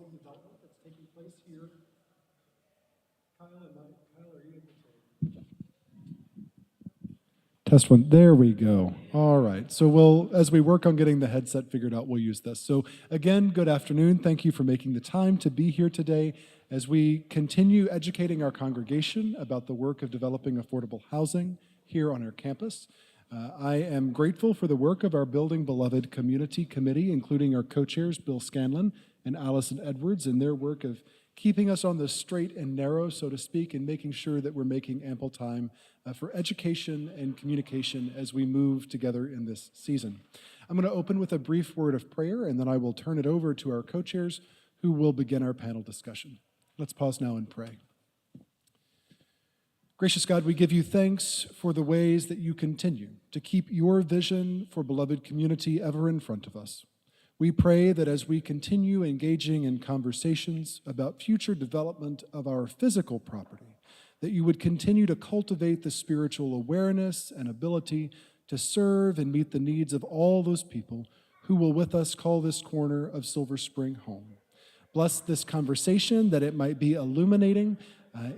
housing development that's taking place here. Kyle, are you able to? Test one. There we go. All right. So as we work on getting the headset figured out, we'll use this. So again, good afternoon. Thank you for making the time to be here today as we continue educating our congregation about the work of developing affordable housing here on our campus. I am grateful for the work of our Building Beloved Community Committee, including our co-chairs, Bill Scanlon and Allison Edwards, in their work of keeping us on the straight and narrow, so to speak, and making sure that we're making ample time for education and communication as we move together in this season. I'm going to open with a brief word of prayer, and then I will turn it over to our co-chairs who will begin our panel discussion. Let's pause now and pray. Gracious God, we give you thanks for the ways that you continue to keep your vision for beloved community ever in front of us. We pray that as we continue engaging in conversations about future development of our physical property, that you would continue to cultivate the spiritual awareness and ability to serve and meet the needs of all those people who will with us call this corner of Silver Spring home. Bless this conversation, that it might be illuminating,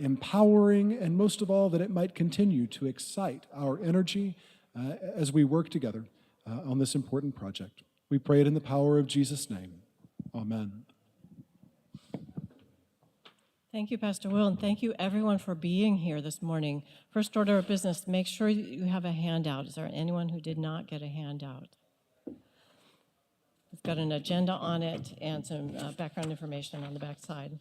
empowering, and most of all, that it might continue to excite our energy as we work together on this important project. We pray it in the power of Jesus' name. Amen. Thank you, Pastor Will, and thank you everyone for being here this morning. First order of business, make sure you have a handout. Is there anyone who did not get a handout? We've got an agenda on it and some background information on the back side.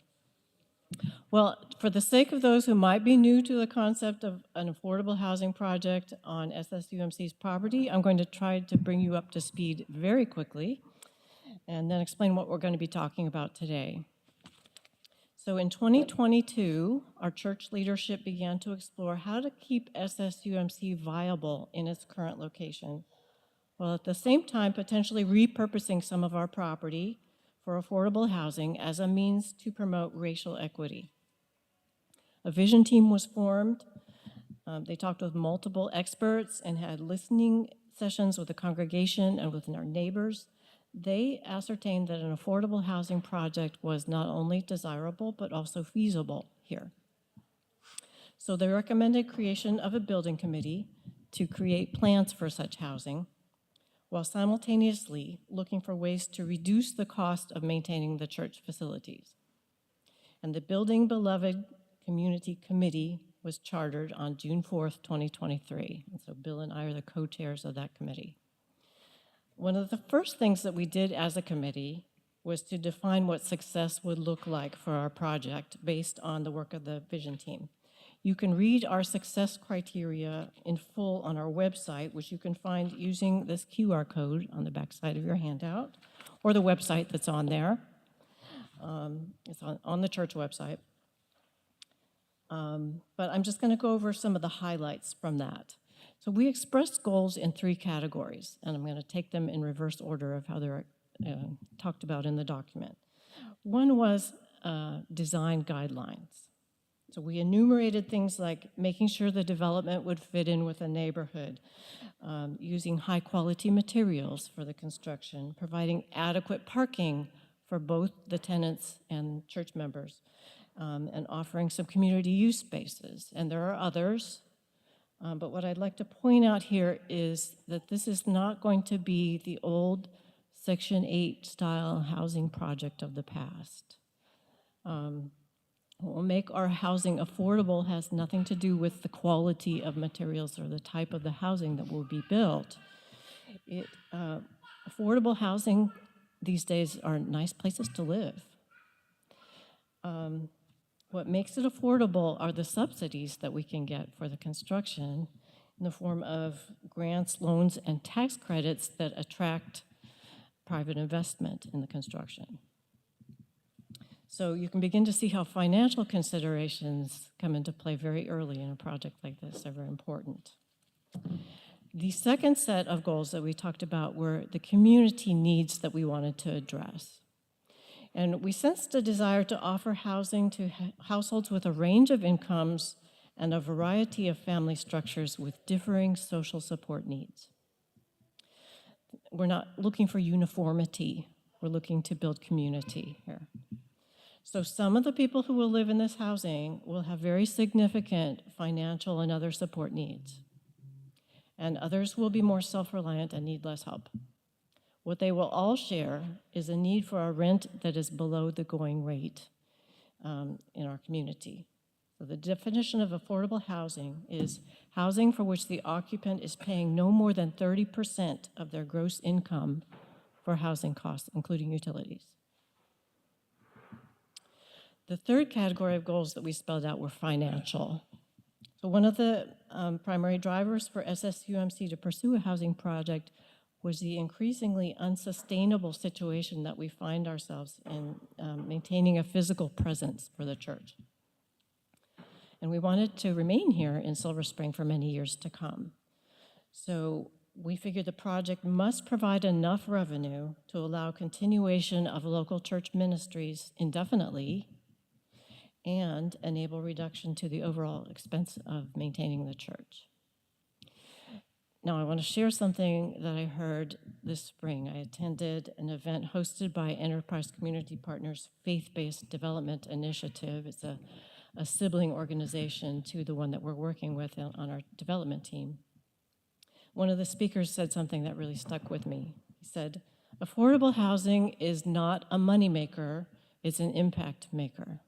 Well, for the sake of those who might be new to the concept of an affordable housing project on SSUMC's property, I'm going to try to bring you up to speed very quickly and then explain what we're going to be talking about today. So in 2022, our church leadership began to explore how to keep SSUMC viable in its current location, while at the same time potentially repurposing some of our property for affordable housing as a means to promote racial equity. A vision team was formed. They talked with multiple experts and had listening sessions with the congregation and with our neighbors. They ascertained that an affordable housing project was not only desirable, but also feasible here. So they recommended creation of a building committee to create plans for such housing, while simultaneously looking for ways to reduce the cost of maintaining the church facilities. And the Building Beloved Community Committee was chartered on June 4th, 2023. And so Bill and I are the co-chairs of that committee. One of the first things that we did as a committee was to define what success would look like for our project based on the work of the vision team. You can read our success criteria in full on our website, which you can find using this QR code on the back side of your handout, or the website that's on there. It's on the church website. But I'm just going to go over some of the highlights from that. So we expressed goals in 3 categories, and I'm going to take them in reverse order of how they're talked about in the document. One was design guidelines. So we enumerated things like making sure the development would fit in with a neighborhood, using high-quality materials for the construction, providing adequate parking for both the tenants and church members, and offering some community use spaces. And there are others, but what I'd like to point out here is that this is not going to be the old Section 8 style housing project of the past. What will make our housing affordable has nothing to do with the quality of materials or the type of the housing that will be built. Affordable housing these days are nice places to live. What makes it affordable are the subsidies that we can get for the construction in the form of grants, loans, and tax credits that attract private investment in the construction. So you can begin to see how financial considerations come into play very early in a project like this. They're very important. The second set of goals that we talked about were the community needs that we wanted to address. And we sensed a desire to offer housing to households with a range of incomes and a variety of family structures with differing social support needs. We're not looking for uniformity. We're looking to build community here. So some of the people who will live in this housing will have very significant financial and other support needs. And others will be more self-reliant and need less help. What they will all share is a need for a rent that is below the going rate in our community. So the definition of affordable housing is housing for which the occupant is paying no more than 30% of their gross income for housing costs, including utilities. The third category of goals that we spelled out were financial. So one of the primary drivers for SSUMC to pursue a housing project was the increasingly unsustainable situation that we find ourselves in maintaining a physical presence for the church. And we wanted to remain here in Silver Spring for many years to come. So we figured the project must provide enough revenue to allow continuation of local church ministries indefinitely and enable reduction to the overall expense of maintaining the church. Now, I want to share something that I heard this spring. I attended an event hosted by Enterprise Community Partners Faith-Based Development Initiative. It's a sibling organization to the one that we're working with on our development team. One of the speakers said something that really stuck with me. He said, "Affordable housing is not a moneymaker, it's an impact maker."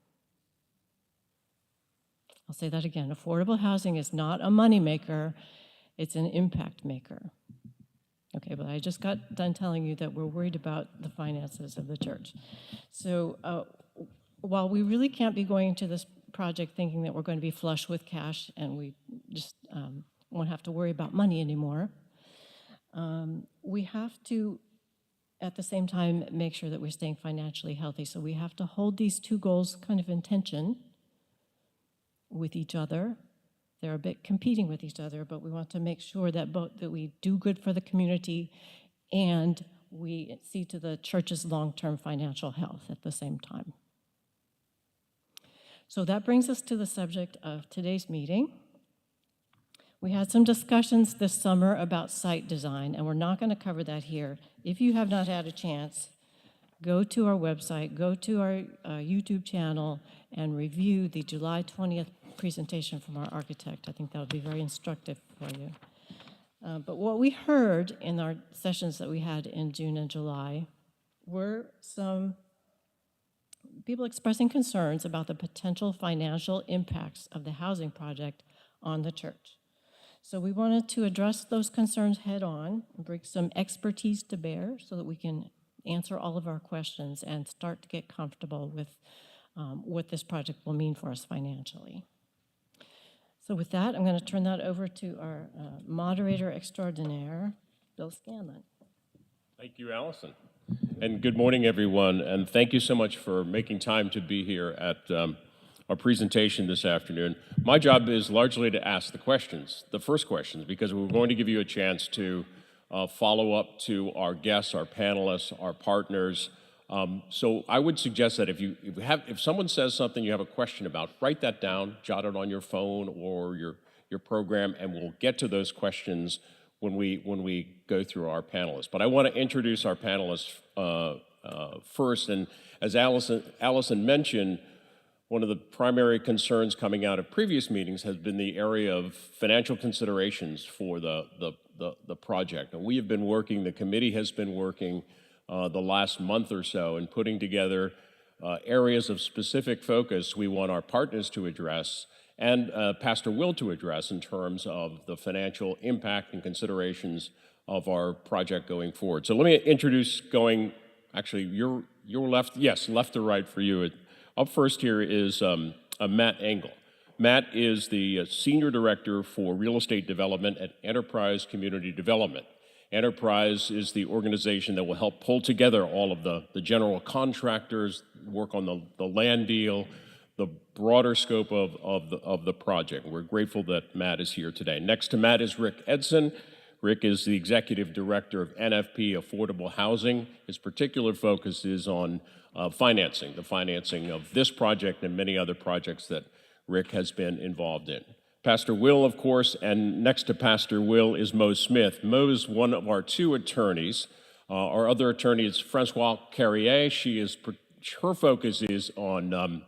I'll say that again. Affordable housing is not a moneymaker, it's an impact maker. Okay, but I just got done telling you that we're worried about the finances of the church. So while we really can't be going into this project thinking that we're going to be flush with cash and we just won't have to worry about money anymore, we have to, at the same time, make sure that we're staying financially healthy. So we have to hold these two goals kind of in tension with each other. They're a bit competing with each other, but we want to make sure that that we do good for the community and we see to the church's long-term financial health at the same time. So that brings us to the subject of today's meeting. We had some discussions this summer about site design, and we're not going to cover that here. If you have not had a chance, go to our website, go to our YouTube channel, and review the July 20th presentation from our architect. I think that would be very instructive for you. But what we heard in our sessions that we had in June and July were some people expressing concerns about the potential financial impacts of the housing project on the church. So we wanted to address those concerns head on and bring some expertise to bear so that we can answer all of our questions and start to get comfortable with what this project will mean for us financially. So with that, I'm going to turn that over to our moderator extraordinaire, Bill Scanlon. Thank you, Allison. And good morning, everyone. And thank you so much for making time to be here at our presentation this afternoon. My job is largely to ask the questions, the first questions, because we're going to give you a chance to follow up to our guests, our panelists, our partners. So I would suggest that if someone says something you have a question about, write that down, jot it on your phone or your program, and we'll get to those questions when we go through our panelists. But I want to introduce our panelists first. And as Allison mentioned, one of the primary concerns coming out of previous meetings has been the area of financial considerations for the project. And we have been working, the committee has been working the last month or so in putting together areas of specific focus we want our partners to address and Pastor Will to address in terms of the financial impact and considerations of our project going forward. So let me introduce your left, yes, left to right for you. Up first here is Matt Engel. Matt is the Senior Director for Real Estate Development at Enterprise Community Development. Enterprise is the organization that will help pull together all of the general contractors, work on the land deal, the broader scope of the project. We're grateful that Matt is here today. Next to Matt is Rick Edson. Rick is the Executive Director of NFP Affordable Housing. His particular focus is on the financing of this project and many other projects that Rick has been involved in. Pastor Will, of course, and next to Pastor Will is Mo Smith. Mo is one of our two attorneys. Our other attorney is Francois Carrier. She is her focus is on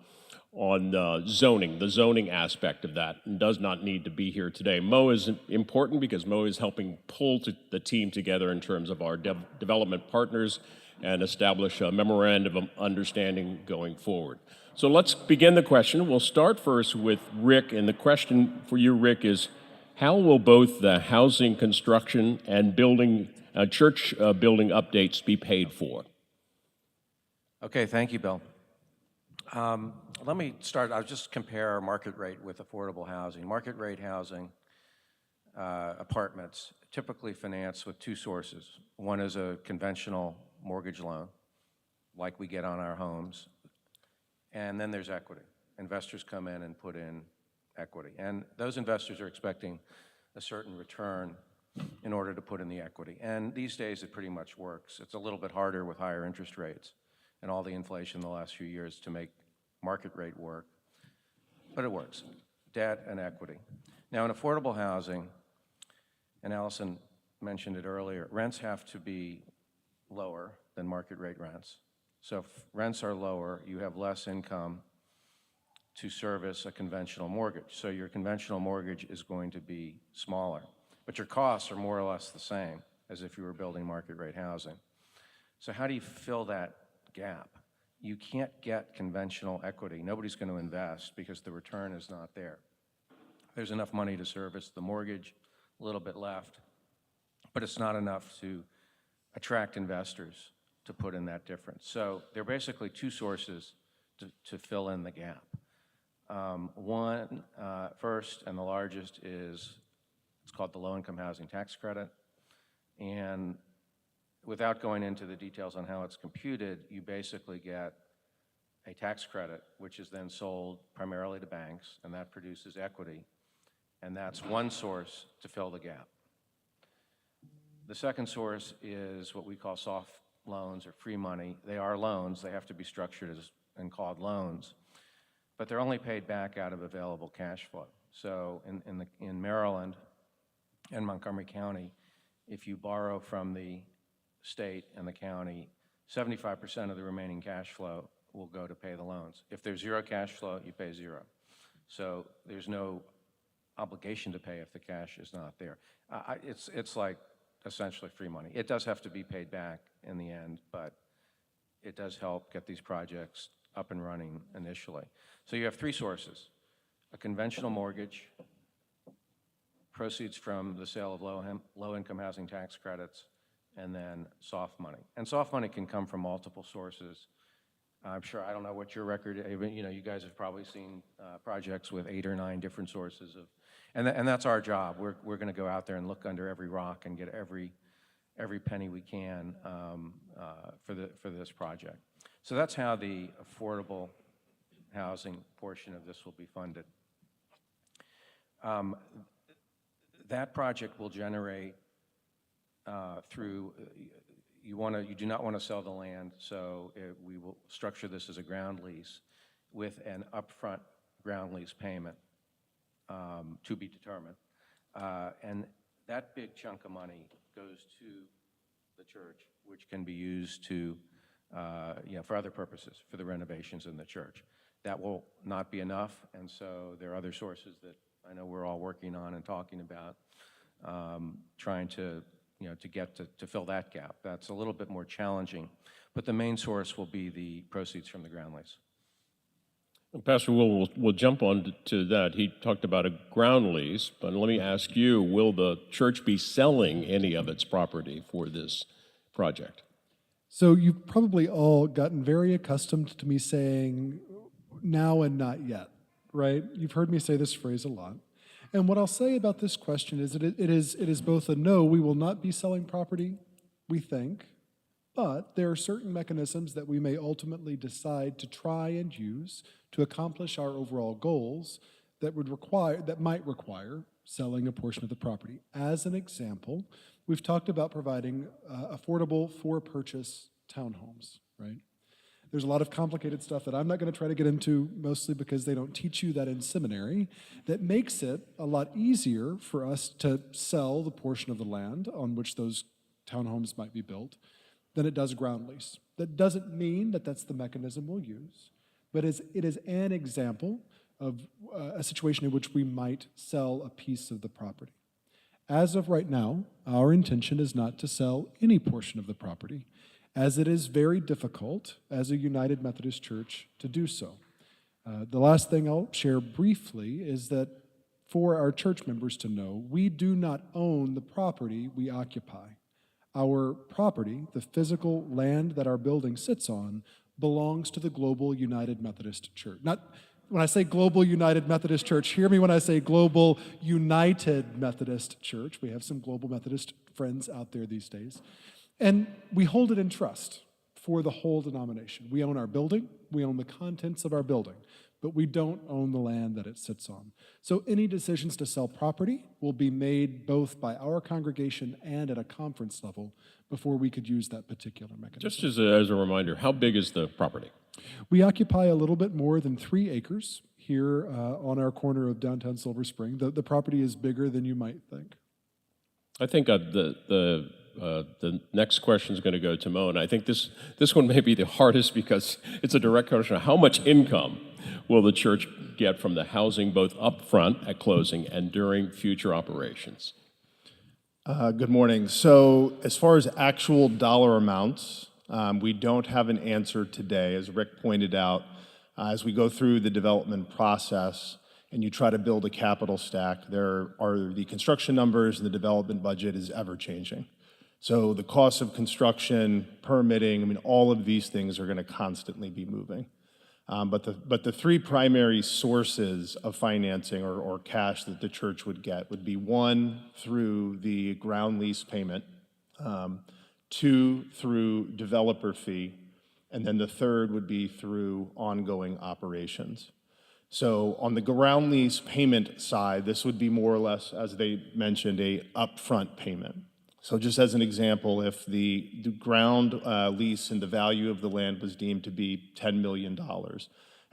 zoning, the zoning aspect of that, and does not need to be here today. Mo is important because Mo is helping pull the team together in terms of our development partners and establish a memorandum of understanding going forward. So let's begin the question. We'll start first with Rick, and the question for you, Rick, is how will both the housing construction and church building updates be paid for? Okay, thank you, Bill. Let me start. I'll just compare market rate with affordable housing. Market rate housing, apartments, typically financed with two sources. One is a conventional mortgage loan, like we get on our homes, and then there's equity. Investors come in and put in equity, and those investors are expecting a certain return in order to put in the equity. And these days it pretty much works. It's a little bit harder with higher interest rates and all the inflation in the last few years to make market rate work, but it works. Debt and equity. Now in affordable housing, and Allison mentioned it earlier, rents have to be lower than market rate rents. So if rents are lower, you have less income to service a conventional mortgage. So your conventional mortgage is going to be smaller, but your costs are more or less the same as if you were building market rate housing. So how do you fill that gap? You can't get conventional equity. Nobody's going to invest because the return is not there. There's enough money to service the mortgage, a little bit left, but it's not enough to attract investors to put in that difference. So there are basically two sources to fill in the gap. One, first and the largest is, it's called the low-income housing tax credit. And without going into the details on how it's computed, you basically get a tax credit, which is then sold primarily to banks, and that produces equity. And that's one source to fill the gap. The second source is what we call soft loans or free money. They are loans. They have to be structured as and called loans, but they're only paid back out of available cash flow. So in Maryland and Montgomery County, if you borrow from the state and the county, 75% of the remaining cash flow will go to pay the loans. If there's zero cash flow, you pay zero. So there's no obligation to pay if the cash is not there. It's like essentially free money. It does have to be paid back in the end, but it does help get these projects up and running initially. So you have three sources: a conventional mortgage, proceeds from the sale of low-income housing tax credits, and then soft money. And soft money can come from multiple sources. I'm sure, I don't know what your record, you guys have probably seen projects with 8 or 9 different sources of, and that's our job. We're going to go out there and look under every rock and get every penny we can for this project. So that's how the affordable housing portion of this will be funded. That project will generate through, you do not want to sell the land, so we will structure this as a ground lease with an upfront ground lease payment to be determined. And that big chunk of money goes to the church, which can be used to, for other purposes, for the renovations in the church. That will not be enough, and so there are other sources that I know we're all working on and talking about, trying to to fill that gap. That's a little bit more challenging, but the main source will be the proceeds from the ground lease. Pastor Will, we'll jump on to that. He talked about a ground lease, but let me ask you, will the church be selling any of its property for this project? So you've probably all gotten very accustomed to me saying now and not yet, right? You've heard me say this phrase a lot. And what I'll say about this question is that it is both a no, we will not be selling property, we think, but there are certain mechanisms that we may ultimately decide to try and use to accomplish our overall goals that might require selling a portion of the property. As an example, we've talked about providing affordable for-purchase townhomes, right? There's a lot of complicated stuff that I'm not going to try to get into, mostly because they don't teach you that in seminary, that makes it a lot easier for us to sell the portion of the land on which those townhomes might be built than it does ground lease. That doesn't mean that that's the mechanism we'll use, but it is an example of a situation in which we might sell a piece of the property. As of right now, our intention is not to sell any portion of the property, as it is very difficult as a United Methodist Church to do so. The last thing I'll share briefly is that for our church members to know, we do not own the property we occupy. Our property, the physical land that our building sits on, belongs to the Global United Methodist Church. Not when I say Global United Methodist Church, hear me when I say Global United Methodist Church. We have some Global Methodist friends out there these days. And we hold it in trust for the whole denomination. We own our building, we own the contents of our building, but we don't own the land that it sits on. So any decisions to sell property will be made both by our congregation and at a conference level before we could use that particular mechanism. Just as a reminder, how big is the property? We occupy a little bit more than 3 acres here on our corner of downtown Silver Spring. The property is bigger than you might think. I think the next question is going to go to Mo, and I think this one may be the hardest because it's a direct question of how much income will the church get from the housing both up front at closing and during future operations? Good morning. So as far as actual dollar amounts, we don't have an answer today. As Rick pointed out, as we go through the development process and you try to build a capital stack, there are the construction numbers and the development budget is ever changing. So the cost of construction, permitting, I mean, all of these things are going to constantly be moving. But the 3 primary sources of financing or cash that the church would get would be 1, through the ground lease payment, 2, through developer fee, and then the 3rd would be through ongoing operations. So on the ground lease payment side, this would be more or less, as they mentioned, a upfront payment. So just as an example, if the ground lease and the value of the land was deemed to be $10 million,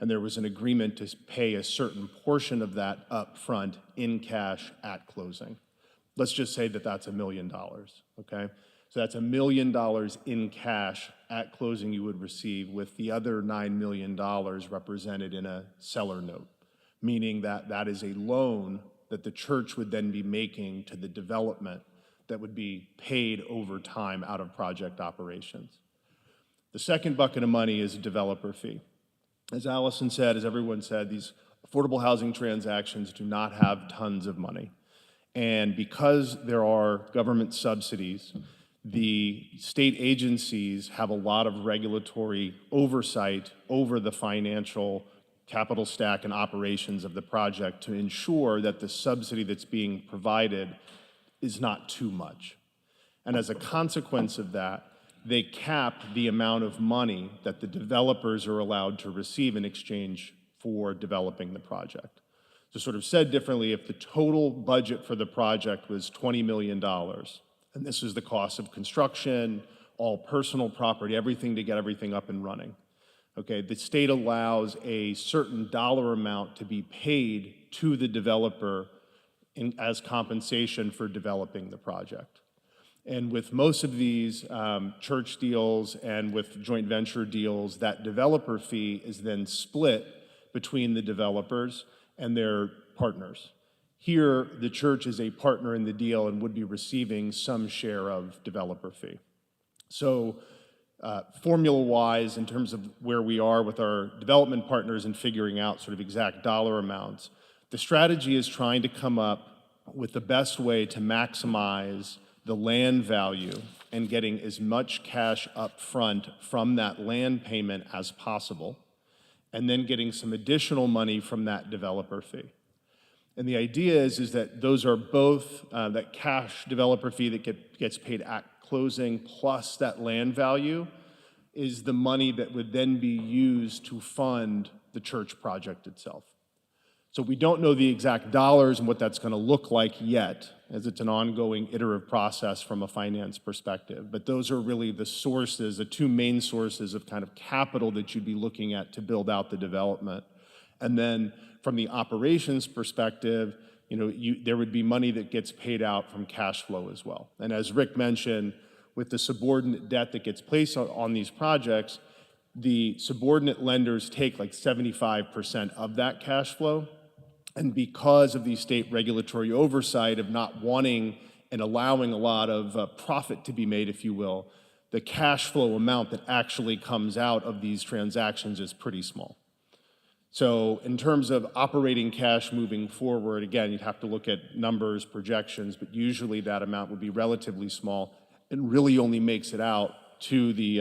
and there was an agreement to pay a certain portion of that up front in cash at closing. Let's just say that that's $1 million, okay? So that's $1 million in cash at closing you would receive, with the other $9 million represented in a seller note, meaning that that is a loan that the church would then be making to the development that would be paid over time out of project operations. The second bucket of money is a developer fee. As Allison said, as everyone said, these affordable housing transactions do not have tons of money. And because there are government subsidies, the state agencies have a lot of regulatory oversight over the financial capital stack and operations of the project to ensure that the subsidy that's being provided is not too much. And as a consequence of that, they cap the amount of money that the developers are allowed to receive in exchange for developing the project. So sort of said differently, if the total budget for the project was $20 million, and this is the cost of construction, all personal property, everything to get everything up and running, okay, the state allows a certain dollar amount to be paid to the developer as compensation for developing the project. And with most of these church deals and with joint venture deals, that developer fee is then split between the developers and their partners. Here, the church is a partner in the deal and would be receiving some share of developer fee. So formula-wise, in terms of where we are with our development partners and figuring out sort of exact dollar amounts, the strategy is trying to come up with the best way to maximize the land value and getting as much cash up front from that land payment as possible, and then getting some additional money from that developer fee. And the idea is that those are both that cash developer fee that gets paid at closing plus that land value is the money that would then be used to fund the church project itself. So we don't know the exact dollars and what that's going to look like yet, as it's an ongoing iterative process from a finance perspective. But those are really the sources, the 2 main sources of kind of capital that you'd be looking at to build out the development. And then from the operations perspective, there would be money that gets paid out from cash flow as well. And as Rick mentioned, with the subordinate debt that gets placed on these projects, the subordinate lenders take like 75% of that cash flow. And because of the state regulatory oversight of not wanting and allowing a lot of profit to be made, if you will, the cash flow amount that actually comes out of these transactions is pretty small. So in terms of operating cash moving forward, again, you'd have to look at numbers, projections, but usually that amount would be relatively small and really only makes it out to the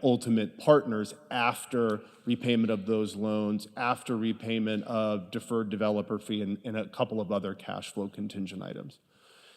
ultimate partners after repayment of those loans, after repayment of deferred developer fee and a couple of other cash flow contingent items.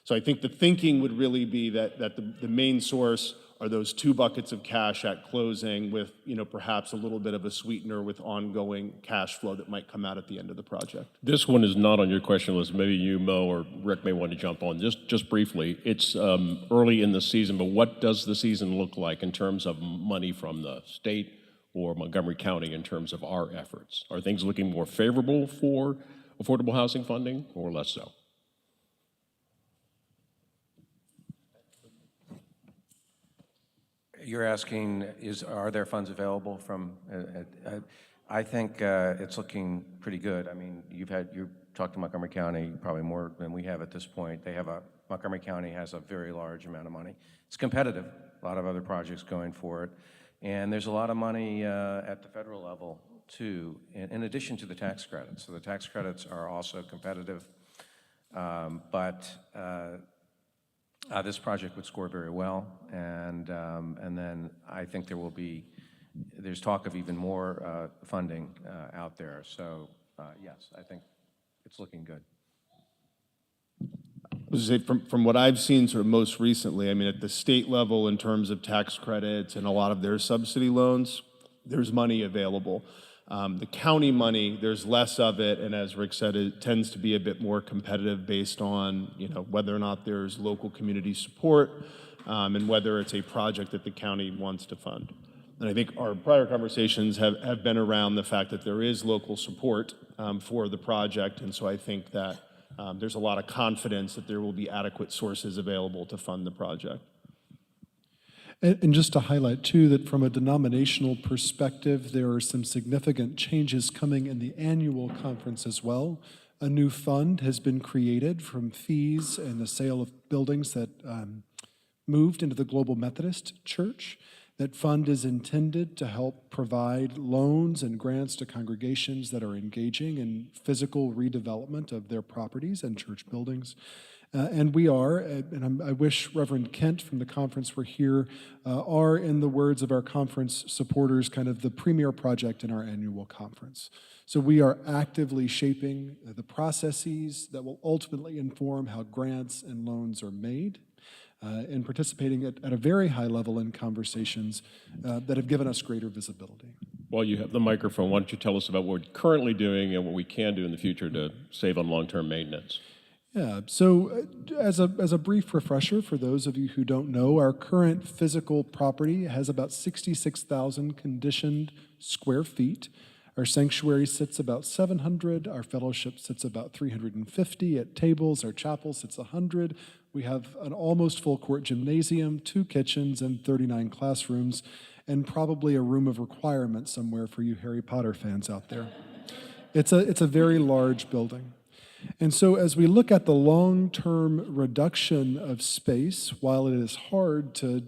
So I think the thinking would really be that the main source are those two buckets of cash at closing with, perhaps a little bit of a sweetener with ongoing cash flow that might come out at the end of the project. This one is not on your question list. Maybe you, Mo, or Rick may want to jump on. Just briefly, it's early in the season, but what does the season look like in terms of money from the state or Montgomery County in terms of our efforts? Are things looking more favorable for affordable housing funding or less so? You're asking, are there funds available from, I think it's looking pretty good. I mean, you've talked to Montgomery County probably more than we have at this point. Montgomery County has a very large amount of money. It's competitive, a lot of other projects going for it. And there's a lot of money at the federal level too, in addition to the tax credits. So the tax credits are also competitive. This project would score very well, and then I think there's talk of even more funding out there. So yes, I think it's looking good. From what I've seen sort of most recently, I mean, at the state level in terms of tax credits and a lot of their subsidy loans, there's money available. The county money, there's less of it, and as Rick said, it tends to be a bit more competitive based on whether or not there's local community support and whether it's a project that the county wants to fund. And I think our prior conversations have been around the fact that there is local support for the project, and so I think that there's a lot of confidence that there will be adequate sources available to fund the project. And just to highlight, too, that from a denominational perspective, there are some significant changes coming in the annual conference as well. A new fund has been created from fees and the sale of buildings that moved into the Global Methodist Church. That fund is intended to help provide loans and grants to congregations that are engaging in physical redevelopment of their properties and church buildings. And we are, and I wish Reverend Kent from the conference were here, are, in the words of our conference supporters, kind of the premier project in our annual conference. So we are actively shaping the processes that will ultimately inform how grants and loans are made, and participating at a very high level in conversations that have given us greater visibility. While you have the microphone, why don't you tell us about what we're currently doing and what we can do in the future to save on long-term maintenance? Yeah, so as a brief refresher for those of you who don't know, our current physical property has about 66,000 conditioned square feet. Our sanctuary sits about 700. Our fellowship sits about 350 at tables. Our chapel sits 100. We have an almost full court gymnasium, 2 kitchens, and 39 classrooms, and probably a room of requirement somewhere for you Harry Potter fans out there. It's a very large building. And so as we look at the long-term reduction of space, while it is hard to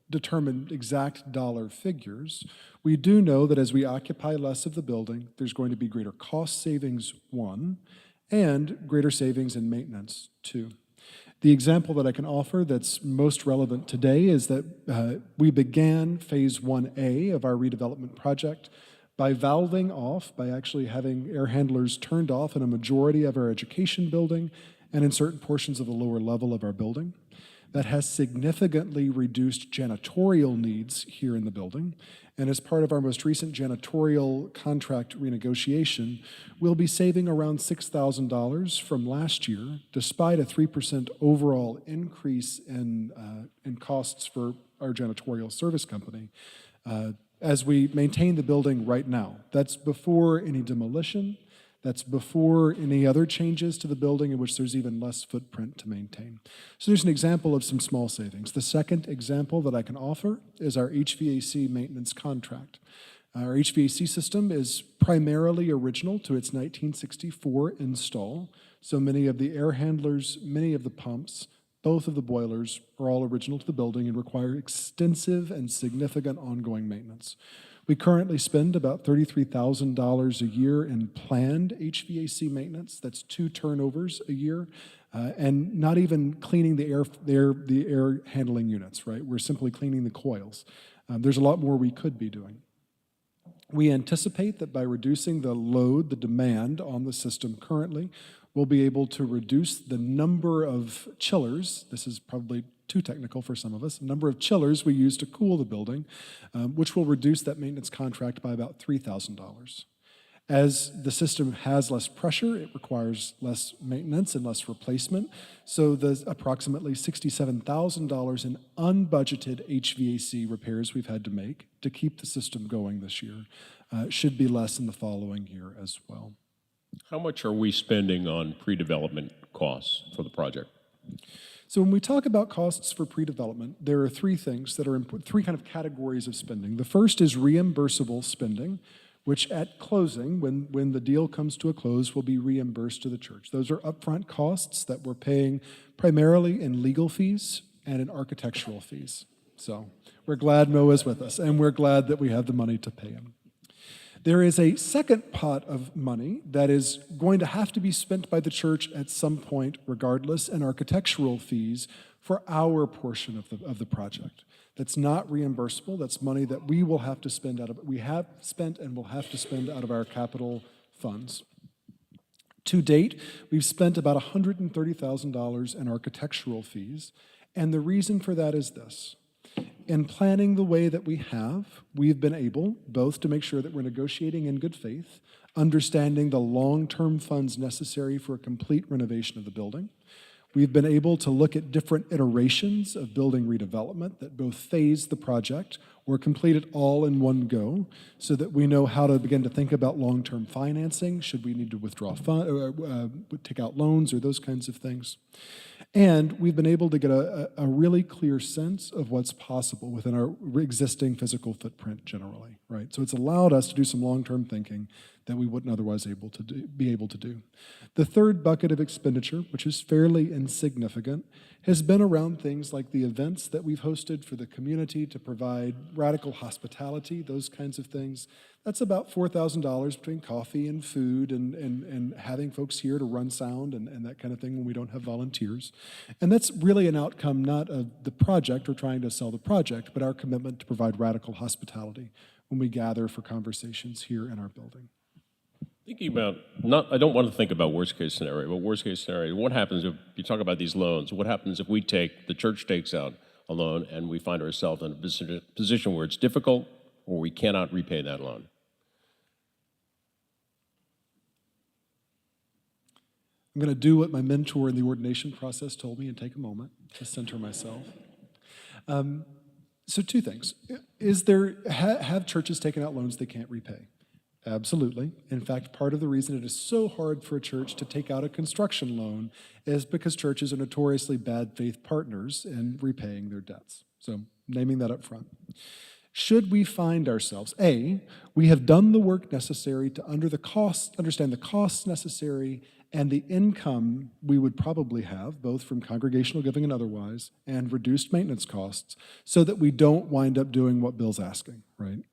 determine exact dollar figures, we do know that as we occupy less of the building, there's going to be greater cost savings, 1, and greater savings in maintenance, 2. The example that I can offer that's most relevant today is that we began phase 1A of our redevelopment project by valving off, by actually having air handlers turned off in a majority of our education building and in certain portions of the lower level of our building. That has significantly reduced janitorial needs here in the building. And as part of our most recent janitorial contract renegotiation, we'll be saving around $6,000 from last year, despite a 3% overall increase in costs for our janitorial service company, as we maintain the building right now. That's before any demolition. That's before any other changes to the building in which there's even less footprint to maintain. So there's an example of some small savings. The second example that I can offer is our HVAC maintenance contract. Our HVAC system is primarily original to its 1964 install. So many of the air handlers, many of the pumps, both of the boilers are all original to the building and require extensive and significant ongoing maintenance. We currently spend about $33,000 a year in planned HVAC maintenance. That's 2 turnovers a year, and not even cleaning the air handling units, right? We're simply cleaning the coils. There's a lot more we could be doing. We anticipate that by reducing the load, the demand on the system currently, we'll be able to reduce the number of chillers. This is probably too technical for some of us. The number of chillers we use to cool the building, which will reduce that maintenance contract by about $3,000. As the system has less pressure, it requires less maintenance and less replacement. So the approximately $67,000 in unbudgeted HVAC repairs we've had to make to keep the system going this year should be less in the following year as well. How much are we spending on pre-development costs for the project? So when we talk about costs for pre-development, there are 3 things that are important, 3 kind of categories of spending. The first is reimbursable spending, which at closing, when the deal comes to a close, will be reimbursed to the church. Those are upfront costs that we're paying primarily in legal fees and in architectural fees. So we're glad Mo is with us, and we're glad that we have the money to pay him. There is a second pot of money that is going to have to be spent by the church at some point regardless, and architectural fees for our portion of the project. That's not reimbursable. That's money that we will have to spend we have spent and will have to spend out of our capital funds. To date, we've spent about $130,000 in architectural fees, and the reason for that is this. In planning the way that we have, we've been able both to make sure that we're negotiating in good faith, understanding the long-term funds necessary for a complete renovation of the building. We've been able to look at different iterations of building redevelopment that both phase the project or complete it all in one go so that we know how to begin to think about long-term financing, should we need to withdraw take out loans or those kinds of things. And we've been able to get a really clear sense of what's possible within our existing physical footprint generally, right? So it's allowed us to do some long-term thinking that we wouldn't otherwise be able to do. The third bucket of expenditure, which is fairly insignificant, has been around things like the events that we've hosted for the community to provide radical hospitality, those kinds of things. That's about $4,000 between coffee and food and having folks here to run sound and that kind of thing when we don't have volunteers. And that's really an outcome not of the project or trying to sell the project, but our commitment to provide radical hospitality when we gather for conversations here in our building. Thinking about, I don't want to think about worst case scenario, but worst case scenario, what happens if you talk about these loans? What happens if the church takes out a loan and we find ourselves in a position where it's difficult or we cannot repay that loan? I'm going to do what my mentor in the ordination process told me and take a moment to center myself. So 2 things. Have churches taken out loans they can't repay? Absolutely. In fact, part of the reason it is so hard for a church to take out a construction loan is because churches are notoriously bad faith partners in repaying their debts. So naming that up front. Should we find ourselves, we have done the work necessary to understand the costs necessary and the income we would probably have, both from congregational giving and otherwise, and reduced maintenance costs, so that we don't wind up doing what Bill's asking, right?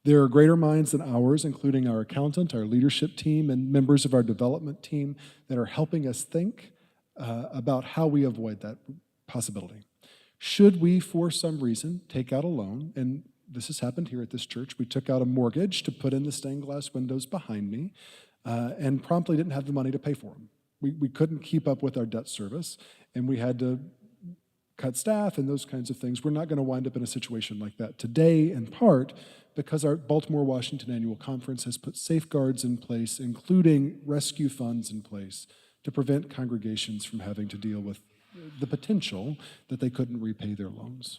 There are greater minds than ours, including our accountant, our leadership team, and members of our development team that are helping us think about how we avoid that possibility. Should we, for some reason, take out a loan, and this has happened here at this church, we took out a mortgage to put in the stained glass windows behind me, and promptly didn't have the money to pay for them. We couldn't keep up with our debt service, and we had to cut staff and those kinds of things. We're not going to wind up in a situation like that today, in part because our Baltimore, Washington annual conference has put safeguards in place, including rescue funds in place, to prevent congregations from having to deal with the potential that they couldn't repay their loans.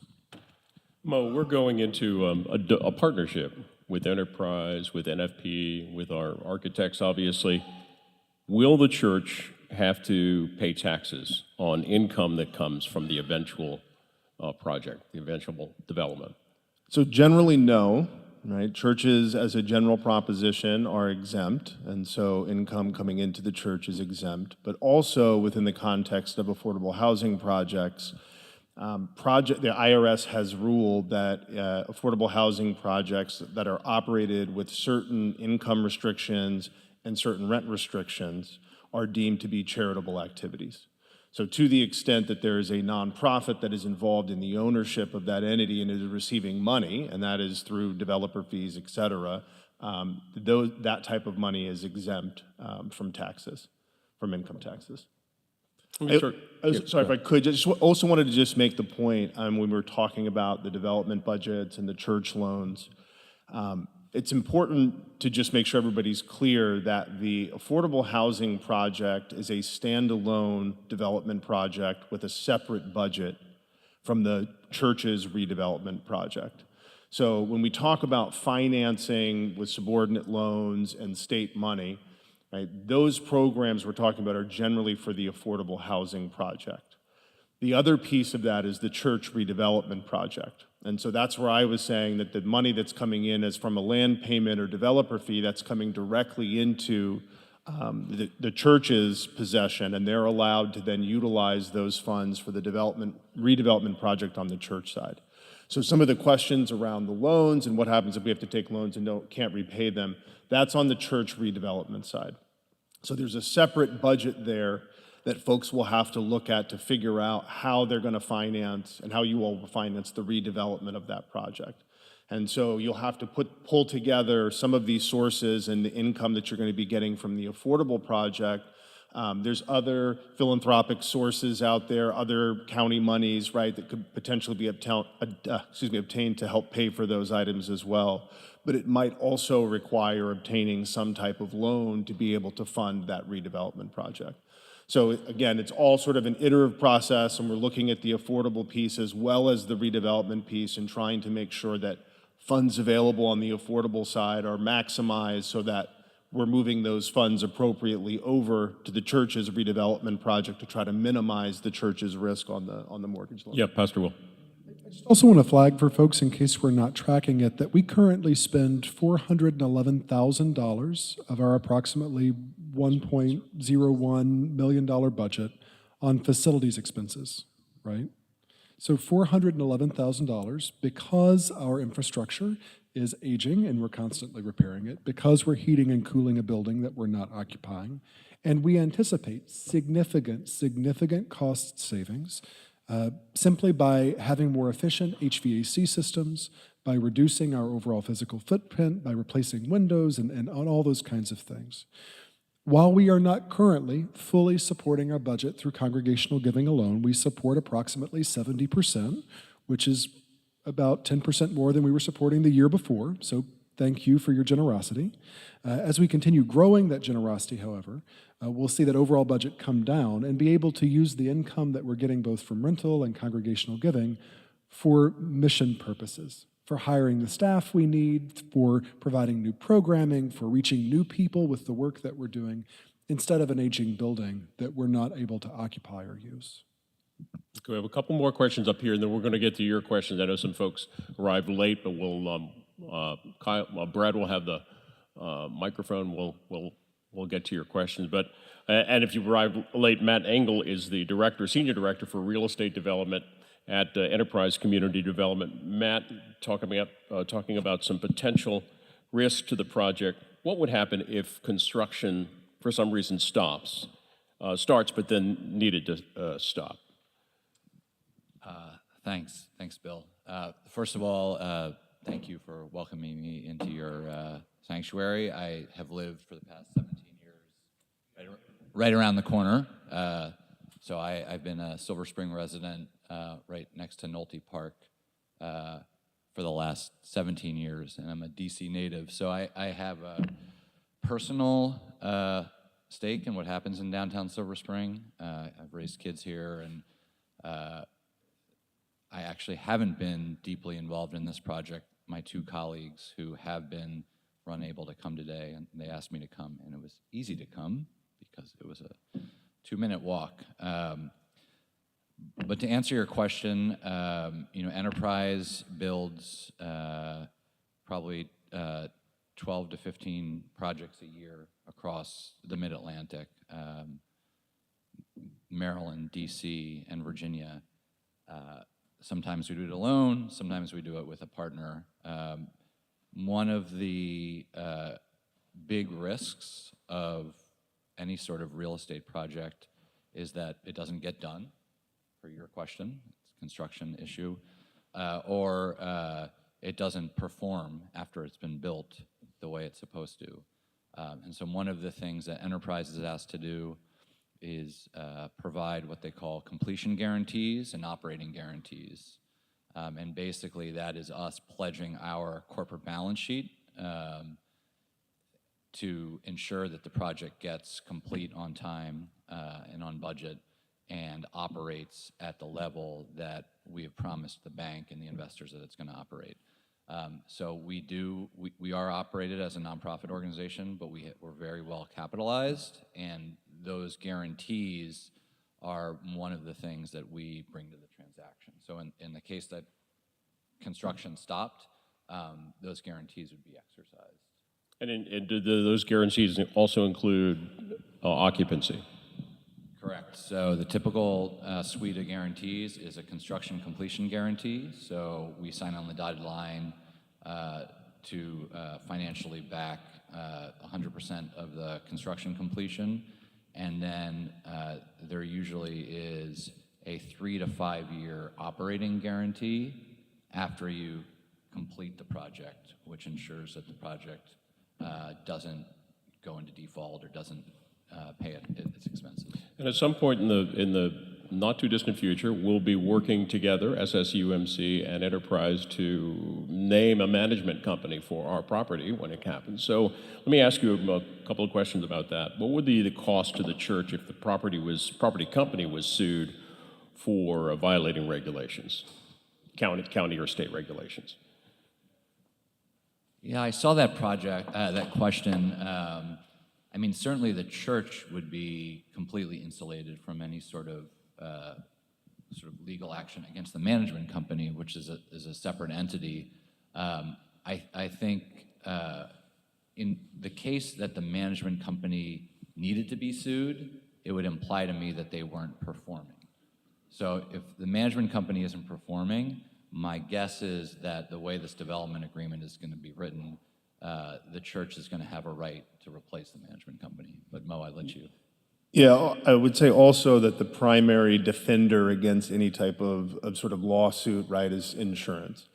Mo, we're going into a partnership with Enterprise, with NFP, with our architects, obviously. will the church have to pay taxes on income that comes from the eventual project, the eventual development? So generally, no, right? Churches, as a general proposition, are exempt, and so income coming into the church is exempt. But also within the context of affordable housing projects, the IRS has ruled that affordable housing projects that are operated with certain income restrictions and certain rent restrictions are deemed to be charitable activities. So to the extent that there is a nonprofit that is involved in the ownership of that entity and is receiving money, and that is through developer fees, et cetera, that type of money is exempt from taxes, from income taxes. Sorry, If I could, just also wanted to just make the point when we were talking about the development budgets and the church loans. It's important to just make sure everybody's clear that the affordable housing project is a standalone development project with a separate budget from the church's redevelopment project. So when we talk about financing with subordinate loans and state money, right, those programs we're talking about are generally for the affordable housing project. The other piece of that is the church redevelopment project. And so that's where I was saying that the money that's coming in is from a land payment or developer fee that's coming directly into the church's possession, and they're allowed to then utilize those funds for the redevelopment project on the church side. So some of the questions around the loans and what happens if we have to take loans and can't repay them, that's on the church redevelopment side. So there's a separate budget there that folks will have to look at to figure out how they're going to finance and how you all will finance the redevelopment of that project. And so you'll have to pull together some of these sources and the income that you're going to be getting from the affordable project. There's other philanthropic sources out there, other county monies, right, that could potentially be obtained to help pay for those items as well. But it might also require obtaining some type of loan to be able to fund that redevelopment project. So again, it's all sort of an iterative process, and we're looking at the affordable piece as well as the redevelopment piece and trying to make sure that funds available on the affordable side are maximized so that we're moving those funds appropriately over to the church's redevelopment project to try to minimize the church's risk on the mortgage loan. Yeah, Pastor Will. I just also want to flag for folks, in case we're not tracking it, that we currently spend $411,000 of our approximately $1.01 million budget on facilities expenses, right? So $411,000 because our infrastructure is aging and we're constantly repairing it, because we're heating and cooling a building that we're not occupying, and we anticipate significant cost savings simply by having more efficient HVAC systems, by reducing our overall physical footprint, by replacing windows and on all those kinds of things. While we are not currently fully supporting our budget through congregational giving alone, we support approximately 70%, which is about 10% more than we were supporting the year before. So thank you for your generosity. As we continue growing that generosity, however, we'll see that overall budget come down and be able to use the income that we're getting both from rental and congregational giving for mission purposes, for hiring the staff we need, for providing new programming, for reaching new people with the work that we're doing, instead of an aging building that we're not able to occupy or use. Okay, we have a couple more questions up here, and then we're going to get to your questions. I know some folks arrived late, but Brad will have the microphone. We'll get to your questions. But and if you arrived late, Matt Engel is the senior director for real estate development at Enterprise Community Development. Matt, talking about some potential risk to the project. What would happen if construction, for some reason, starts, but then needed to stop? Thanks, Bill. First of all, thank you for welcoming me into your sanctuary. I have lived for the past 17 years right around the corner. So I've been a Silver Spring resident right next to Nolte Park for the last 17 years, and I'm a DC native. So I have a personal stake in what happens in downtown Silver Spring. I've raised kids here, and I actually haven't been deeply involved in this project. My two colleagues who have been were unable to come today, and they asked me to come, and it was easy to come because it was a 2-minute walk. But to answer your question, Enterprise builds probably 12 to 15 projects a year across the Mid-Atlantic, Maryland, DC, and Virginia. Sometimes we do it alone, sometimes we do it with a partner. One of the big risks of any sort of real estate project is that it doesn't get done, for your question, it's a construction issue, or it doesn't perform after it's been built the way it's supposed to. And so one of the things that Enterprise is asked to do is provide what they call completion guarantees and operating guarantees. And basically that is us pledging our corporate balance sheet to ensure that the project gets complete on time and on budget and operates at the level that we have promised the bank and the investors that it's going to operate. So we are operated as a nonprofit organization, but we're very well capitalized, and those guarantees are one of the things that we bring to the transaction. So in the case that construction stopped, those guarantees would be exercised. And do those guarantees also include occupancy? Correct. So the typical suite of guarantees is a construction completion guarantee. So we sign on the dotted line to financially back 100% of the construction completion. And then there usually is a 3 to 5 year operating guarantee after you complete the project, which ensures that the project doesn't go into default or doesn't pay its expenses. And at some point in the not too distant future, we'll be working together, SSUMC and Enterprise, to name a management company for our property when it happens. So let me ask you a couple of questions about that. What would be the cost to the church if the property company was sued for violating regulations, county or state regulations? Yeah, I saw that question. I mean, certainly the church would be completely insulated from any sort of legal action against the management company, which is a separate entity. I think in the case that the management company needed to be sued, it would imply to me that they weren't performing. So if the management company isn't performing, my guess is that the way this development agreement is going to be written, the church is going to have a right to replace the management company. But Mo, I let you. Yeah, I would say also that the primary defender against any type of sort of lawsuit, right, is insurance.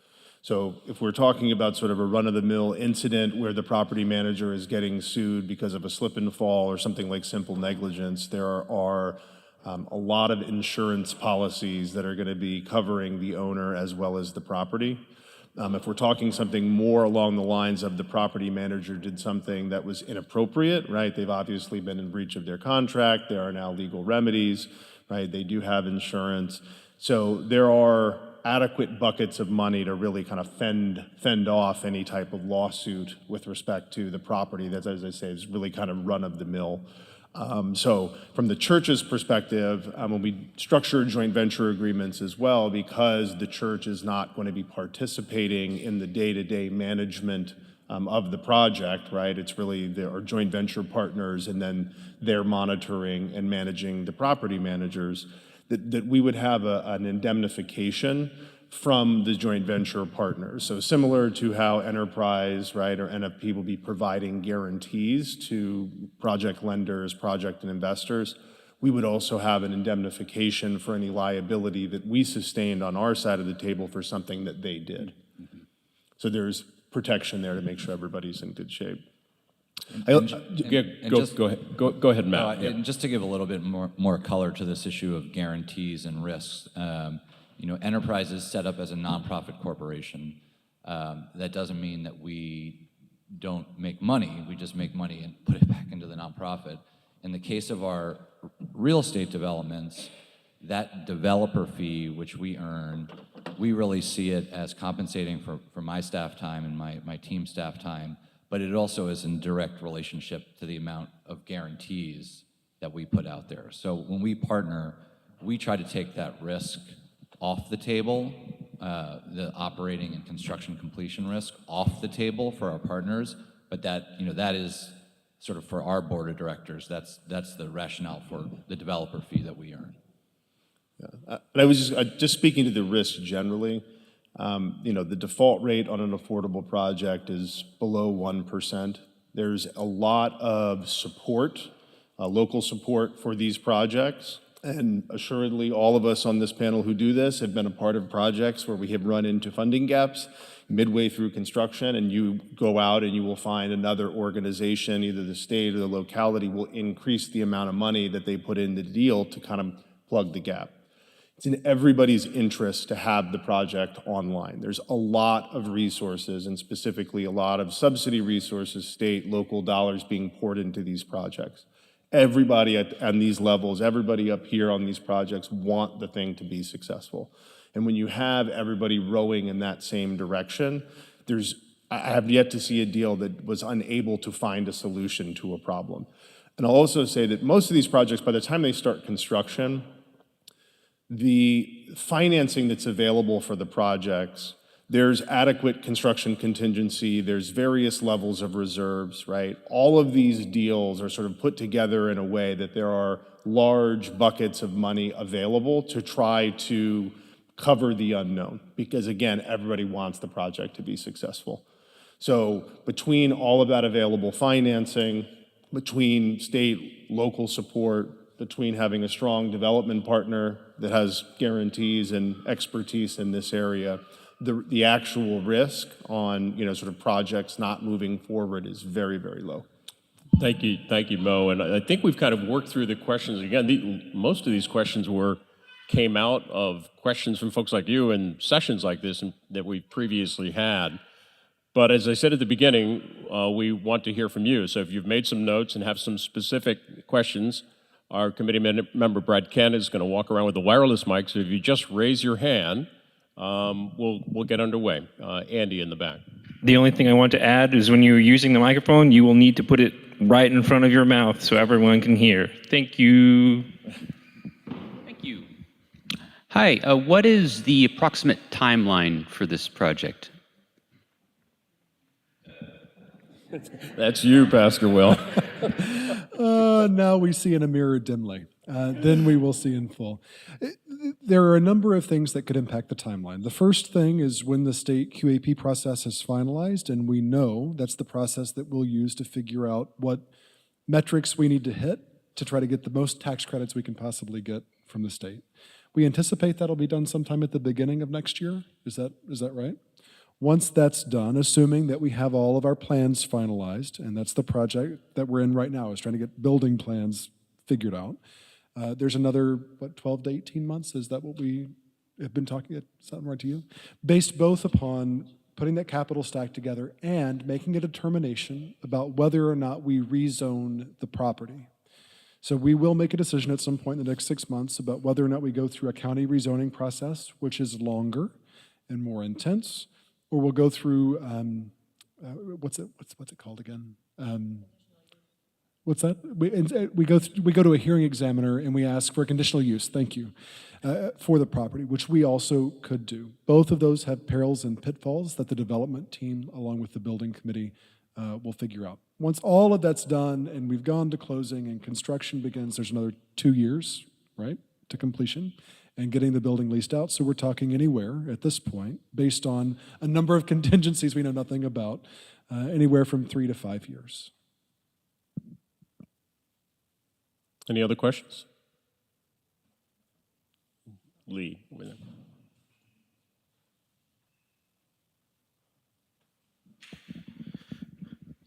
So if we're talking about sort of a run-of-the-mill incident where the property manager is getting sued because of a slip and fall or something like simple negligence, there are a lot of insurance policies that are going to be covering the owner as well as the property. If we're talking something more along the lines of the property manager did something that was inappropriate, right? They've obviously been in breach of their contract. There are now legal remedies, right? They do have insurance. So there are adequate buckets of money to really kind of fend off any type of lawsuit with respect to the property that, as I say, is really kind of run-of-the-mill. So from the church's perspective, when we structure joint venture agreements as well, because the church is not going to be participating in the day-to-day management of the project, right? It's really our joint venture partners and then they're monitoring and managing the property managers, that we would have an indemnification from the joint venture partners. So similar to how Enterprise, right, or NFP will be providing guarantees to project lenders, project and investors, we would also have an indemnification for any liability that we sustained on our side of the table for something that they did. So there's protection there to make sure everybody's in good shape. Go ahead, Matt. And just to give a little bit more color to this issue of guarantees and risks, Enterprise is set up as a nonprofit corporation. That doesn't mean that we don't make money. We just make money and put it back into the nonprofit. In the case of our real estate developments, that developer fee which we earn, we really see it as compensating for my staff time and my team staff time, but it also is in direct relationship to the amount of guarantees that we put out there. So when we partner, we try to take that risk off the table, the operating and construction completion risk off the table for our partners, but that is sort of for our board of directors, that's the rationale for the developer fee that we earn. And I was just speaking to the risk generally. The default rate on an affordable project is below 1%. There's a lot of support, local support for these projects. And assuredly, all of us on this panel who do this have been a part of projects where we have run into funding gaps midway through construction, and you go out and you will find another organization, either the state or the locality, will increase the amount of money that they put in the deal to kind of plug the gap. It's in everybody's interest to have the project online. There's a lot of resources, and specifically a lot of subsidy resources, state, local dollars being poured into these projects. Everybody on these levels, everybody up here on these projects want the thing to be successful. And when you have everybody rowing in that same direction, I have yet to see a deal that was unable to find a solution to a problem. And I'll also say that most of these projects, by the time they start construction, the financing that's available for the projects, there's adequate construction contingency, there's various levels of reserves, right? All of these deals are sort of put together in a way that there are large buckets of money available to try to cover the unknown, because again, everybody wants the project to be successful. So between all of that available financing, between state, local support, between having a strong development partner that has guarantees and expertise in this area, the actual risk on sort of projects not moving forward is very, very low. Thank you, Mo. And I think we've kind of worked through the questions. Again, most of these questions came out of questions from folks like you in sessions like this that we've previously had. But as I said at the beginning, we want to hear from you. So if you've made some notes and have some specific questions, our committee member Brad Kent is going to walk around with a wireless mic. So if you just raise your hand, we'll get underway. Andy in the back. The only thing I want to add is when you're using the microphone, you will need to put it right in front of your mouth so everyone can hear. Thank you. Thank you. Hi, what is the approximate timeline for this project? That's you, Pastor Will. Now we see in a mirror dimly. Then we will see in full. There are a number of things that could impact the timeline. The first thing is when the state QAP process is finalized, and we know that's the process that we'll use to figure out what metrics we need to hit to try to get the most tax credits we can possibly get from the state. We anticipate that'll be done sometime at the beginning of next year. Is that right? Once that's done, assuming that we have all of our plans finalized, and that's the project that we're in right now, is trying to get building plans figured out. There's another, 12 to 18 months? Is that what we have been talking? Sound right to you? Based both upon putting that capital stack together and making a determination about whether or not we rezone the property. So we will make a decision at some point in the next 6 months about whether or not we go through a county rezoning process, which is longer and more intense, or we'll go through, what's it called again? What's that? We go to a hearing examiner and we ask for a conditional use, thank you, for the property, which we also could do. Both of those have perils and pitfalls that the development team, along with the building committee, will figure out. Once all of that's done and we've gone to closing and construction begins, there's another 2 years, right, to completion and getting the building leased out. So we're talking anywhere at this point, based on a number of contingencies we know nothing about, anywhere from 3 to 5 years. Any other questions? Lee.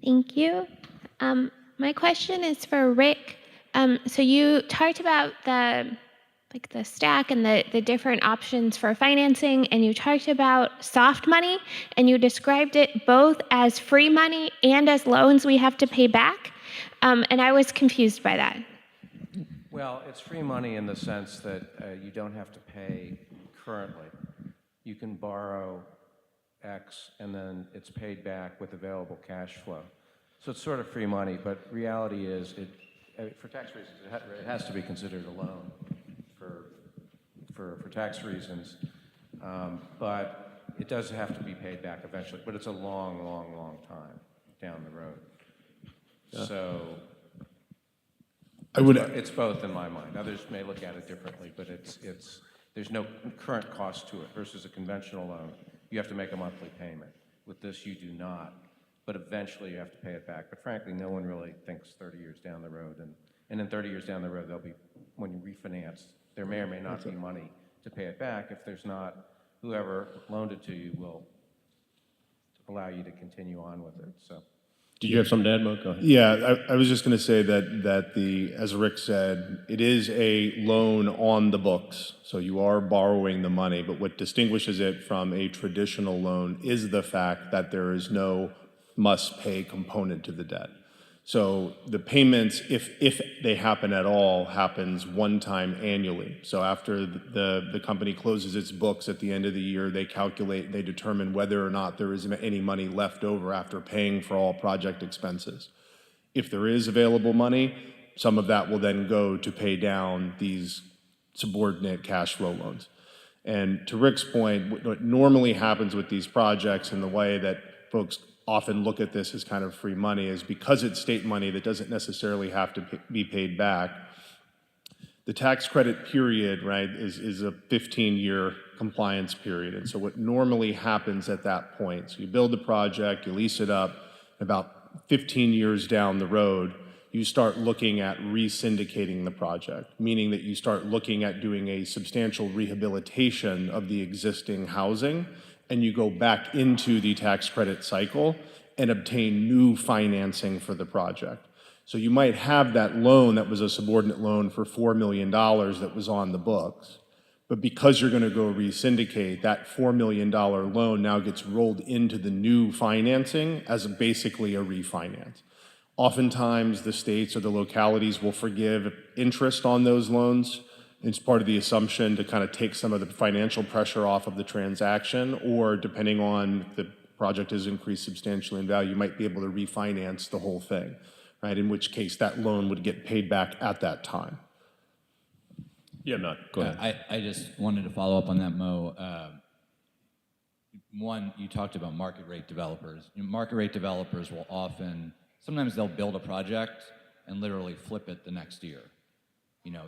Thank you. My question is for Rick. So you talked about the stack and the different options for financing, and you talked about soft money, and you described it both as free money and as loans we have to pay back. And I was confused by that. Well, it's free money in the sense that you don't have to pay currently. You can borrow X and then it's paid back with available cash flow. So it's sort of free money, but reality is for tax reasons, it has to be considered a loan for tax reasons. But it does have to be paid back eventually, but it's a long, long, long time down the road. So it's both in my mind. Others may look at it differently, but there's no current cost to it versus a conventional loan. You have to make a monthly payment. With this, you do not. But eventually you have to pay it back. But frankly, no one really thinks 30 years down the road. And in 30 years down the road, when you refinance, there may or may not be money to pay it back. If there's not, whoever loaned it to you will allow you to continue on with it. So. Did you have something to add, Mo? Go ahead. Yeah, I was just going to say that as Rick said, it is a loan on the books. So you are borrowing the money, but what distinguishes it from a traditional loan is the fact that there is no must-pay component to the debt. So the payments, if they happen at all, happens one time annually. So after the company closes its books at the end of the year, they determine whether or not there is any money left over after paying for all project expenses. If there is available money, some of that will then go to pay down these subordinate cash flow loans. And to Rick's point, what normally happens with these projects and the way that folks often look at this as kind of free money is because it's state money that doesn't necessarily have to be paid back. The tax credit period, right, is a 15-year compliance period. And so what normally happens at that point, so you build the project, you lease it up, about 15 years down the road, you start looking at re-syndicating the project, meaning that you start looking at doing a substantial rehabilitation of the existing housing, and you go back into the tax credit cycle and obtain new financing for the project. So you might have that loan that was a subordinate loan for $4 million that was on the books, but because you're going to go re-syndicate, that $4 million loan now gets rolled into the new financing as basically a refinance. Oftentimes, the states or the localities will forgive interest on those loans. It's part of the assumption to kind of take some of the financial pressure off of the transaction, or depending on if the project has increased substantially in value, you might be able to refinance the whole thing, right? In which case that loan would get paid back at that time. Yeah, Matt, go ahead. I just wanted to follow up on that, Mo. One, you talked about market rate developers. Market rate developers will sometimes they'll build a project and literally flip it the next year.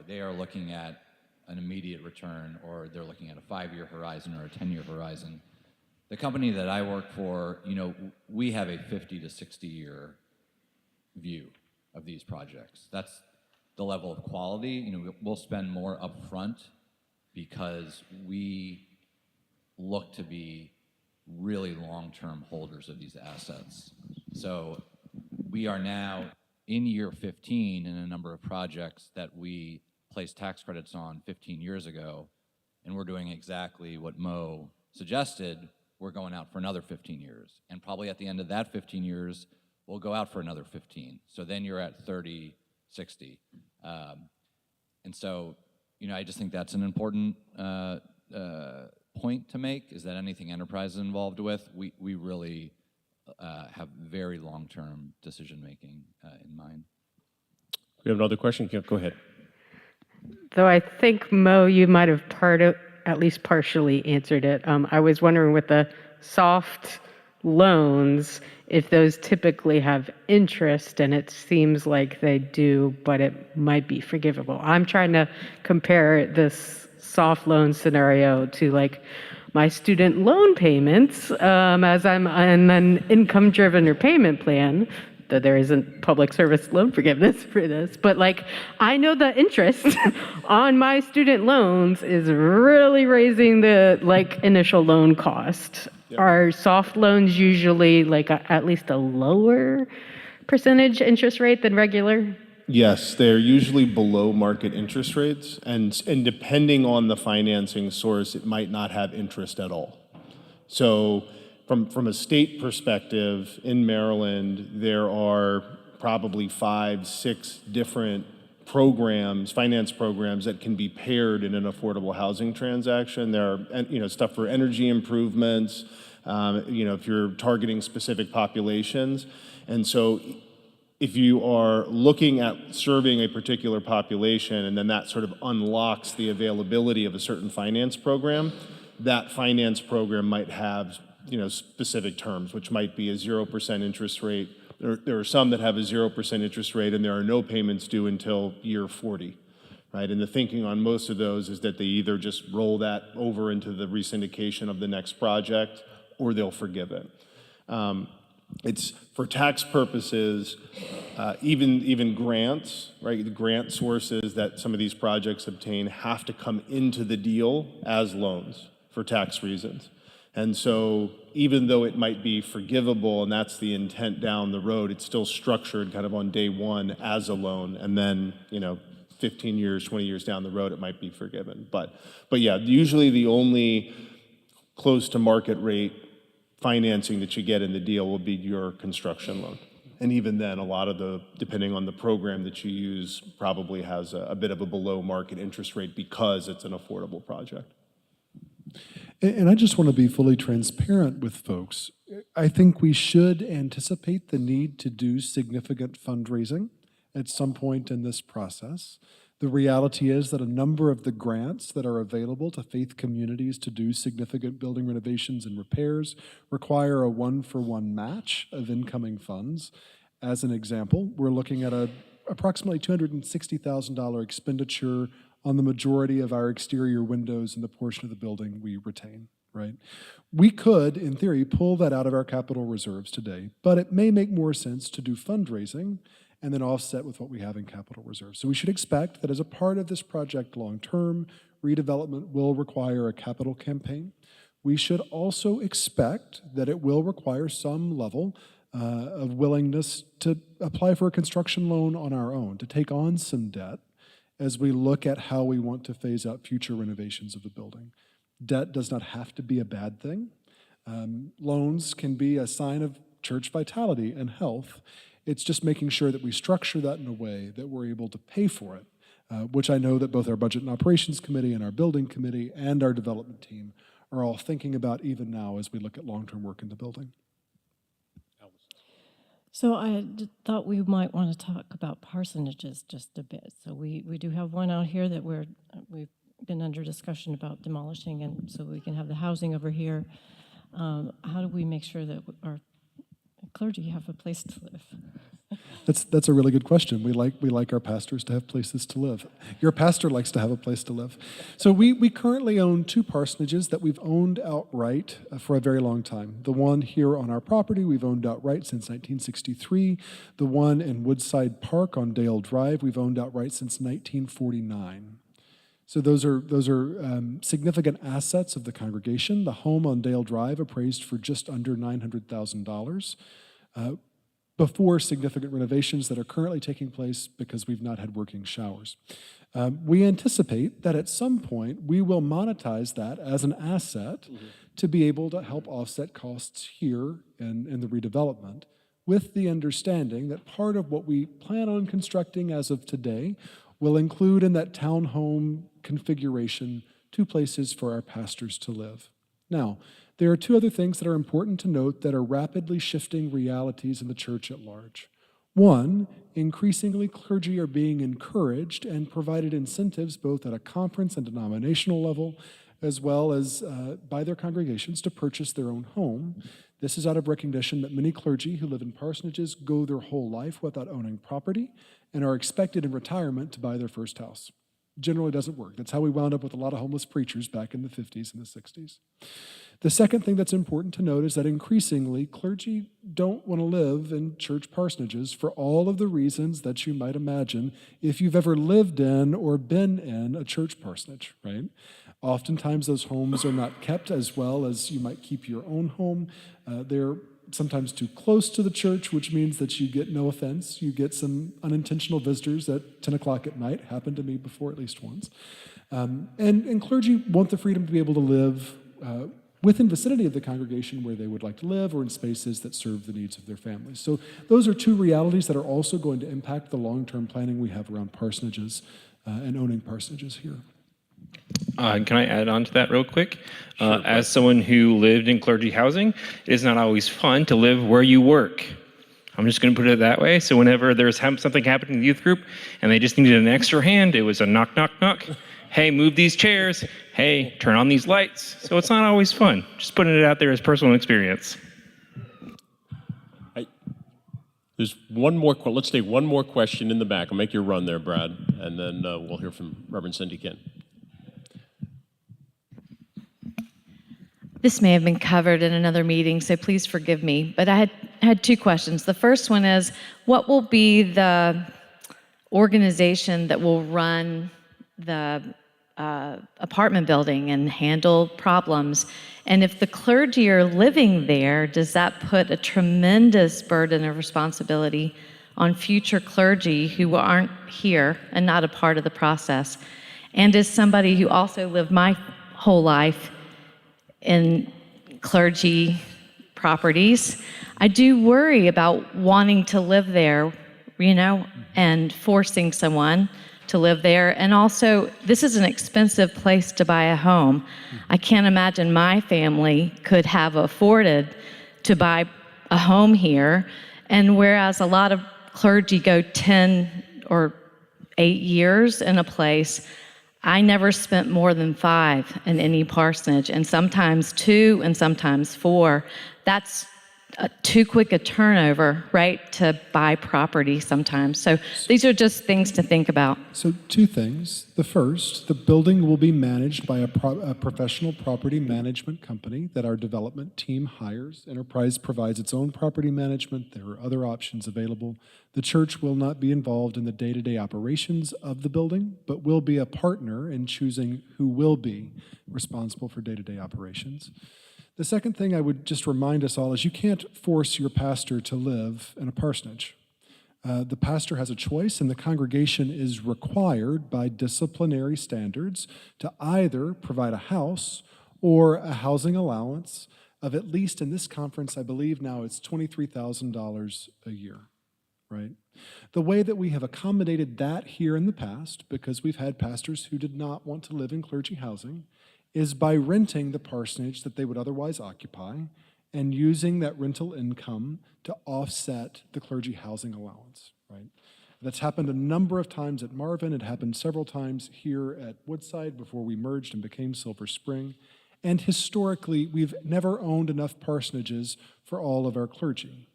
They are looking at an immediate return, or they're looking at a 5-year horizon or a 10-year horizon. The company that I work for, we have a 50 to 60 year view of these projects. That's the level of quality. We'll spend more upfront because we look to be really long-term holders of these assets. So we are now in year 15 in a number of projects that we placed tax credits on 15 years ago, and we're doing exactly what Mo suggested. We're going out for another 15 years, and probably at the end of that 15 years, we'll go out for another 15. So then you're at 30, 60. And so, I just think that's an important point to make, is that anything enterprise is involved with, we really have very long-term decision-making in mind. We have another question? Go ahead. Though I think, Mo, you might have at least partially answered it. I was wondering with the soft loans, if those typically have interest, and it seems like they do, but it might be forgivable. I'm trying to compare this soft loan scenario to my student loan payments, as I'm on an income-driven repayment plan, though there isn't public service loan forgiveness for this, but I know the interest on my student loans is really raising the initial loan cost. Yep. Are soft loans usually at least a lower percentage interest rate than regular? Yes, they're usually below market interest rates, and depending on the financing source, it might not have interest at all. So from a state perspective, in Maryland, there are probably 5, 6 different programs, finance programs that can be paired in an affordable housing transaction. There are, stuff for energy improvements, if you're targeting specific populations. And so if you are looking at serving a particular population and then that sort of unlocks the availability of a certain finance program, that finance program might have, specific terms, which might be a 0% interest rate. There are some that have a 0% interest rate and there are no payments due until year 40, right? And the thinking on most of those is that they either just roll that over into the resyndication of the next project or they'll forgive it. It's for tax purposes, even grants, right? The grant sources that some of these projects obtain have to come into the deal as loans for tax reasons. And so even though it might be forgivable and that's the intent down the road, it's still structured kind of on day one as a loan. And then, 15 years, 20 years down the road, it might be forgiven. But yeah, usually the only close to market rate financing that you get in the deal will be your construction loan. And even then, a lot of depending on the program that you use, probably has a bit of a below market interest rate because it's an affordable project. And I just want to be fully transparent with folks. I think we should anticipate the need to do significant fundraising at some point in this process. The reality is that a number of the grants that are available to faith communities to do significant building renovations and repairs require a one-for-one match of incoming funds. As an example, we're looking at approximately $260,000 expenditure on the majority of our exterior windows in the portion of the building we retain, right? We could, in theory, pull that out of our capital reserves today, but it may make more sense to do fundraising and then offset with what we have in capital reserves. So we should expect that as a part of this project long-term, redevelopment will require a capital campaign. We should also expect that it will require some level of willingness to apply for a construction loan on our own, to take on some debt as we look at how we want to phase out future renovations of the building. Debt does not have to be a bad thing. Loans can be a sign of church vitality and health. It's just making sure that we structure that in a way that we're able to pay for it, which I know that both our Budget and Operations Committee and our Building Committee and our development team are all thinking about even now as we look at long-term work in the building. So I thought we might want to talk about parsonages just a bit. So we do have one out here that we've been under discussion about demolishing, and so we can have the housing over here. How do we make sure that our clergy have a place to live? That's a really good question. We like our pastors to have places to live. Your pastor likes to have a place to live. So we currently own 2 parsonages that we've owned outright for a very long time. The one here on our property we've owned outright since 1963. The one in Woodside Park on Dale Drive we've owned outright since 1949. So those are significant assets of the congregation. The home on Dale Drive appraised for just under $900,000. Before significant renovations that are currently taking place because we've not had working showers. We anticipate that at some point we will monetize that as an asset to be able to help offset costs here in the redevelopment, with the understanding that part of what we plan on constructing as of today will include in that townhome configuration 2 places for our pastors to live. Now, there are 2 other things that are important to note that are rapidly shifting realities in the church at large. One, increasingly clergy are being encouraged and provided incentives both at a conference and denominational level, as well as by their congregations to purchase their own home. This is out of recognition that many clergy who live in parsonages go their whole life without owning property and are expected in retirement to buy their first house. Generally doesn't work. That's how we wound up with a lot of homeless preachers back in the 50s and the 60s. The second thing that's important to note is that increasingly clergy don't want to live in church parsonages for all of the reasons that you might imagine if you've ever lived in or been in a church parsonage, right? Oftentimes those homes are not kept as well as you might keep your own home. They're sometimes too close to the church, which means that you get, no offense, you get some unintentional visitors at 10 o'clock at night. Happened to me before at least once. And clergy want the freedom to be able to live within vicinity of the congregation where they would like to live or in spaces that serve the needs of their families. So those are 2 realities that are also going to impact the long-term planning we have around parsonages and owning parsonages here. Can I add on to that real quick? As someone who lived in clergy housing, it is not always fun to live where you work. I'm just going to put it that way. So whenever there's something happening in the youth group and they just needed an extra hand, it was a knock, knock, knock. Hey, move these chairs. Hey, turn on these lights. So it's not always fun. Just putting it out there as personal experience. There's one more. Let's take one more question in the back. I'll make your run there, Brad, and then we'll hear from Reverend Cindy Ken. This may have been covered in another meeting, so please forgive me. But I had two questions. The first one is, what will be the organization that will run the apartment building and handle problems? And if the clergy are living there, does that put a tremendous burden of responsibility on future clergy who aren't here and not a part of the process? And as somebody who also lived my whole life in clergy properties, I do worry about wanting to live there, and forcing someone to live there. And also, this is an expensive place to buy a home. I can't imagine my family could have afforded to buy a home here. And whereas a lot of clergy go 10 or 8 years in a place, I never spent more than 5 in any parsonage, and sometimes 2 and sometimes 4. That's too quick a turnover, right, to buy property sometimes. So these are just things to think about. So 2 things. The first, the building will be managed by a professional property management company that our development team hires. Enterprise provides its own property management. There are other options available. The church will not be involved in the day-to-day operations of the building, but will be a partner in choosing who will be responsible for day-to-day operations. The second thing I would just remind us all is you can't force your pastor to live in a parsonage. The pastor has a choice, and the congregation is required by disciplinary standards to either provide a house or a housing allowance of at least, in this conference, I believe now it's $23,000 a year, right? The way that we have accommodated that here in the past, because we've had pastors who did not want to live in clergy housing, is by renting the parsonage that they would otherwise occupy and using that rental income to offset the clergy housing allowance, right? That's happened a number of times at Marvin. It happened several times here at Woodside before we merged and became Silver Spring. And historically, we've never owned enough parsonages for all of our clergy.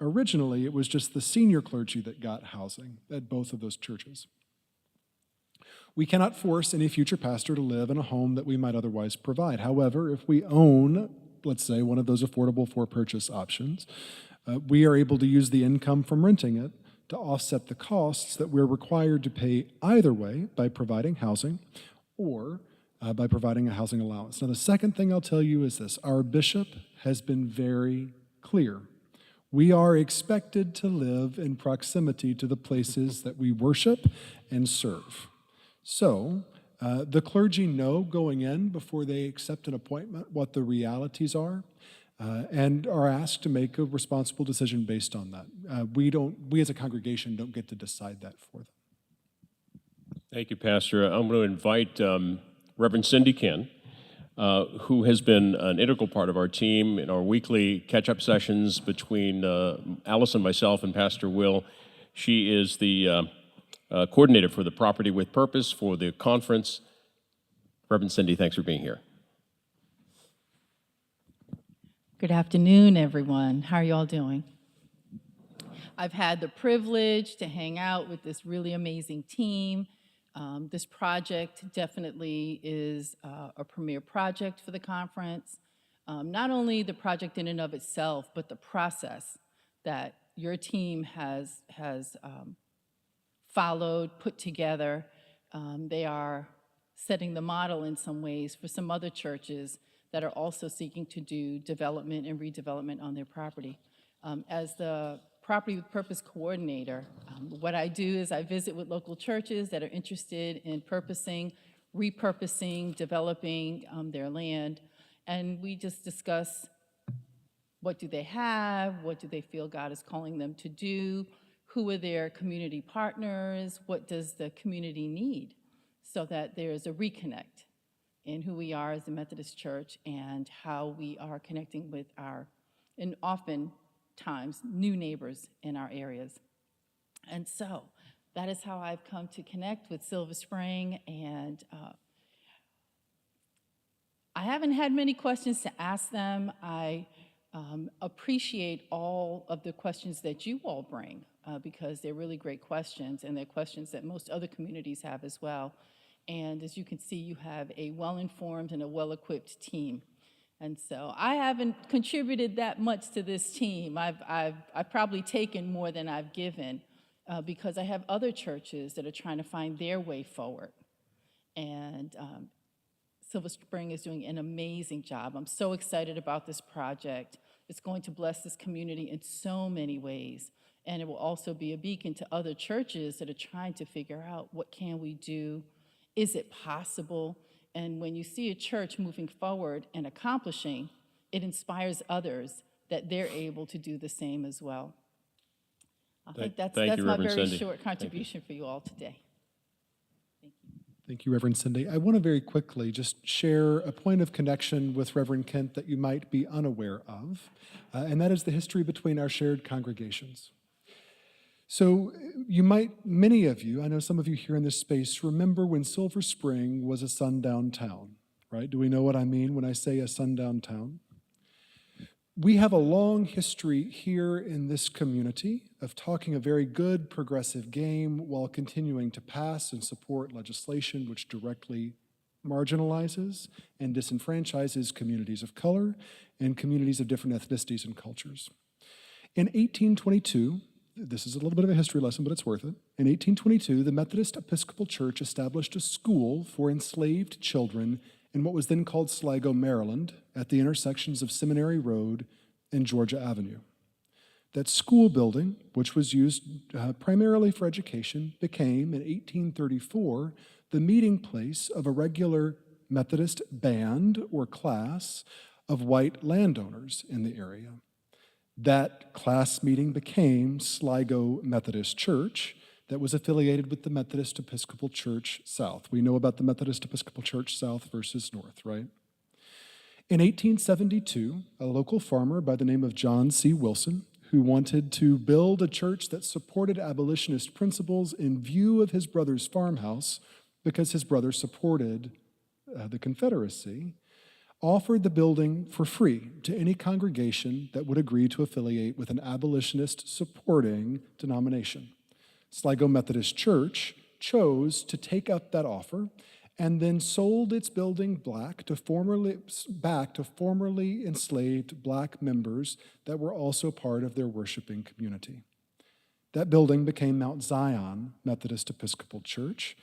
Originally, it was just the senior clergy that got housing at both of those churches. We cannot force any future pastor to live in a home that we might otherwise provide. However, if we own, let's say, one of those affordable for-purchase options, we are able to use the income from renting it to offset the costs that we're required to pay either way by providing housing or by providing a housing allowance. Now, the second thing I'll tell you is this. Our bishop has been very clear. We are expected to live in proximity to the places that we worship and serve. So the clergy know going in before they accept an appointment what the realities are and are asked to make a responsible decision based on that. We as a congregation don't get to decide that for them. Thank you, Pastor. I'm going to invite Reverend Cindy Ken, who has been an integral part of our team in our weekly catch-up sessions between Allison, myself, and Pastor Will. She is the coordinator for the Property with Purpose for the conference. Reverend Cindy, thanks for being here. Good afternoon, everyone. How are you all doing? I've had the privilege to hang out with this really amazing team. This project definitely is a premier project for the conference. Not only the project in and of itself, but the process that your team has followed, put together. They are setting the model in some ways for some other churches that are also seeking to do development and redevelopment on their property. As the Property with Purpose coordinator, what I do is I visit with local churches that are interested in repurposing, developing their land, and we just discuss what do they have, what do they feel God is calling them to do, who are their community partners, what does the community need, so that there's a reconnect in who we are as a Methodist Church and how we are connecting with and often times new neighbors in our areas. And so that is how I've come to connect with Silver Spring, and I haven't had many questions to ask them. I appreciate all of the questions that you all bring because they're really great questions, and they're questions that most other communities have as well. And as you can see, you have a well-informed and a well-equipped team. And so I haven't contributed that much to this team. I've probably taken more than I've given because I have other churches that are trying to find their way forward. And Silver Spring is doing an amazing job. I'm so excited about this project. It's going to bless this community in so many ways. And it will also be a beacon to other churches that are trying to figure out, what can we do? Is it possible? And when you see a church moving forward and accomplishing, it inspires others that they're able to do the same as well. I think that's Thank you, my Reverend very Cindy. short contribution for you all today. Thank you, Reverend Cindy. I want to very quickly just share a point of connection with Reverend Kent that you might be unaware of, and that is the history between our shared congregations. So you might, many of you, I know some of you here in this space, remember when Silver Spring was a sundown town, right? Do we know what I mean when I say a sundown town? We have a long history here in this community of talking a very good progressive game while continuing to pass and support legislation which directly marginalizes and disenfranchises communities of color and communities of different ethnicities and cultures. In 1822, this is a little bit of a history lesson, but it's worth it. In 1822, the Methodist Episcopal Church established a school for enslaved children in what was then called Sligo, Maryland, at the intersections of Seminary Road and Georgia Avenue. That school building, which was used primarily for education, became, in 1834, the meeting place of a regular Methodist band or class of white landowners in the area. That class meeting became Sligo Methodist Church, that was affiliated with the Methodist Episcopal Church South. We know about the Methodist Episcopal Church South versus North, right? In 1872, a local farmer by the name of John C. Wilson, who wanted to build a church that supported abolitionist principles in view of his brother's farmhouse, because his brother supported the Confederacy, offered the building for free to any congregation that would agree to affiliate with an abolitionist supporting denomination. Sligo Methodist Church chose to take up that offer and then sold its building back to formerly enslaved black members that were also part of their worshiping community. That building became Mount Zion Methodist Episcopal Church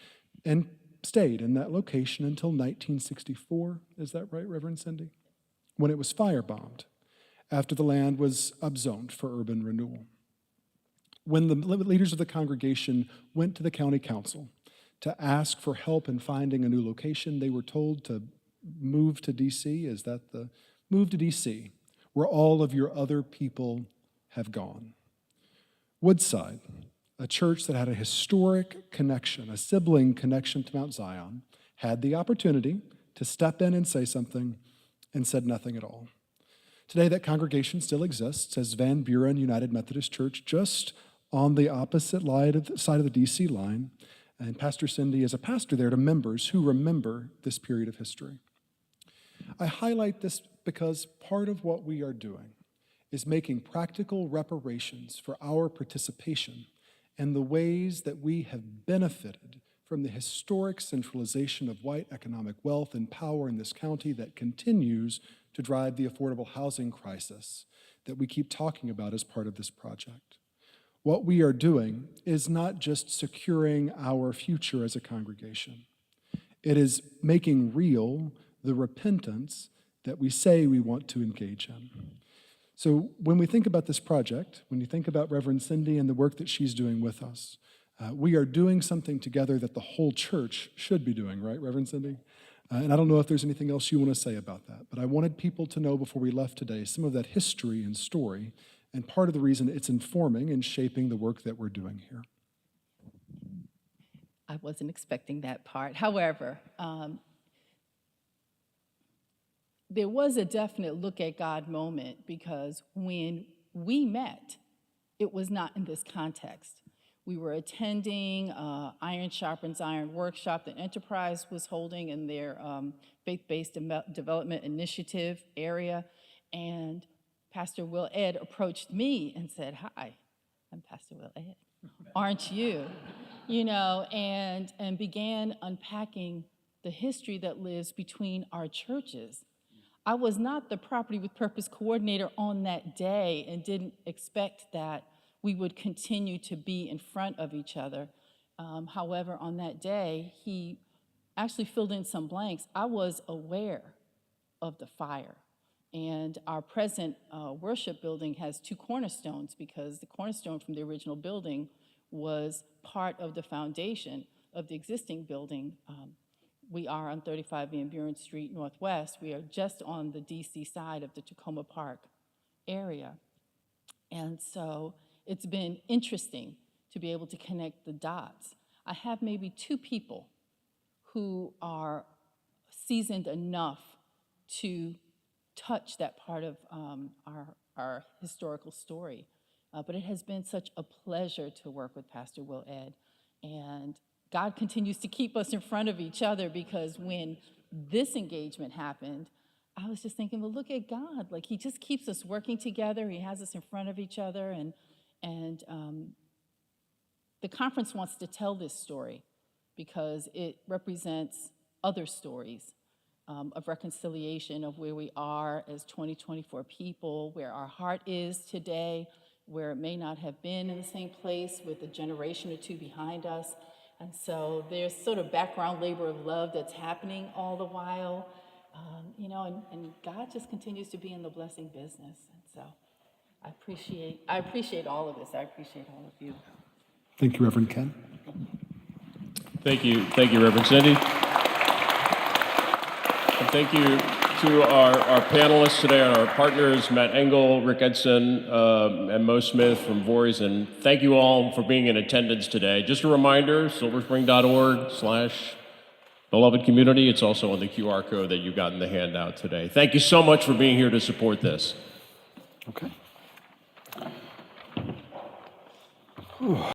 and stayed in that location until 1964. Is that right, Reverend Cindy? When it was firebombed after the land was upzoned for urban renewal. When the leaders of the congregation went to the county council to ask for help in finding a new location, they were told to move to DC. Is that the move to DC, where all of your other people have gone? Woodside, a church that had a historic connection, a sibling connection to Mount Zion, had the opportunity to step in and say something and said nothing at all. Today, that congregation still exists as Van Buren United Methodist Church, just on the opposite side of the DC line, and Pastor Cindy is a pastor there to members who remember this period of history. I highlight this because part of what we are doing is making practical reparations for our participation and the ways that we have benefited from the historic centralization of white economic wealth and power in this county that continues to drive the affordable housing crisis that we keep talking about as part of this project. What we are doing is not just securing our future as a congregation. It is making real the repentance that we say we want to engage in. So when we think about this project, when you think about Reverend Cindy and the work that she's doing with us, we are doing something together that the whole church should be doing, right, Reverend Cindy? And I don't know if there's anything else you want to say about that, but I wanted people to know before we left today some of that history and story, and part of the reason it's informing and shaping the work that we're doing here. I wasn't expecting that part. However, there was a definite look at God moment, because when we met, it was not in this context. We were attending Iron Sharpens Iron workshop that Enterprise was holding in their faith-based development initiative area, and Pastor Will Ed approached me and said, "Hi, I'm Pastor Will Ed. Aren't you?" You know, and began unpacking the history that lives between our churches. I was not the Property with Purpose coordinator on that day and didn't expect that we would continue to be in front of each other. However, on that day, he actually filled in some blanks. I was aware of the fire. And our present worship building has two cornerstones because the cornerstone from the original building was part of the foundation of the existing building. We are on 35 Van Buren Street Northwest. We are just on the DC side of the Tacoma Park area. And so it's been interesting to be able to connect the dots. I have maybe two people who are seasoned enough to touch that part of our historical story. But it has been such a pleasure to work with Pastor Will Ed. And God continues to keep us in front of each other, because when this engagement happened, I was just thinking, well, look at God. Like, he just keeps us working together. He has us in front of each other. And the conference wants to tell this story because it represents other stories of reconciliation, of where we are as 2024 people, where our heart is today, where it may not have been in the same place with a generation or two behind us. And so there's sort of background labor of love that's happening all the while, you know, and God just continues to be in the blessing business. And so I appreciate all of this. I appreciate all of you. Thank you, Reverend Ken. Thank you, Reverend Cindy. And thank you to our panelists today, our partners, Matt Engel, Rick Edson, and Mo Smith from Voorhees. And thank you all for being in attendance today. Just a reminder, silverspring.org/beloved community. It's also on the QR code that you got in the handout today. Thank you so much for being here to support this. Okay.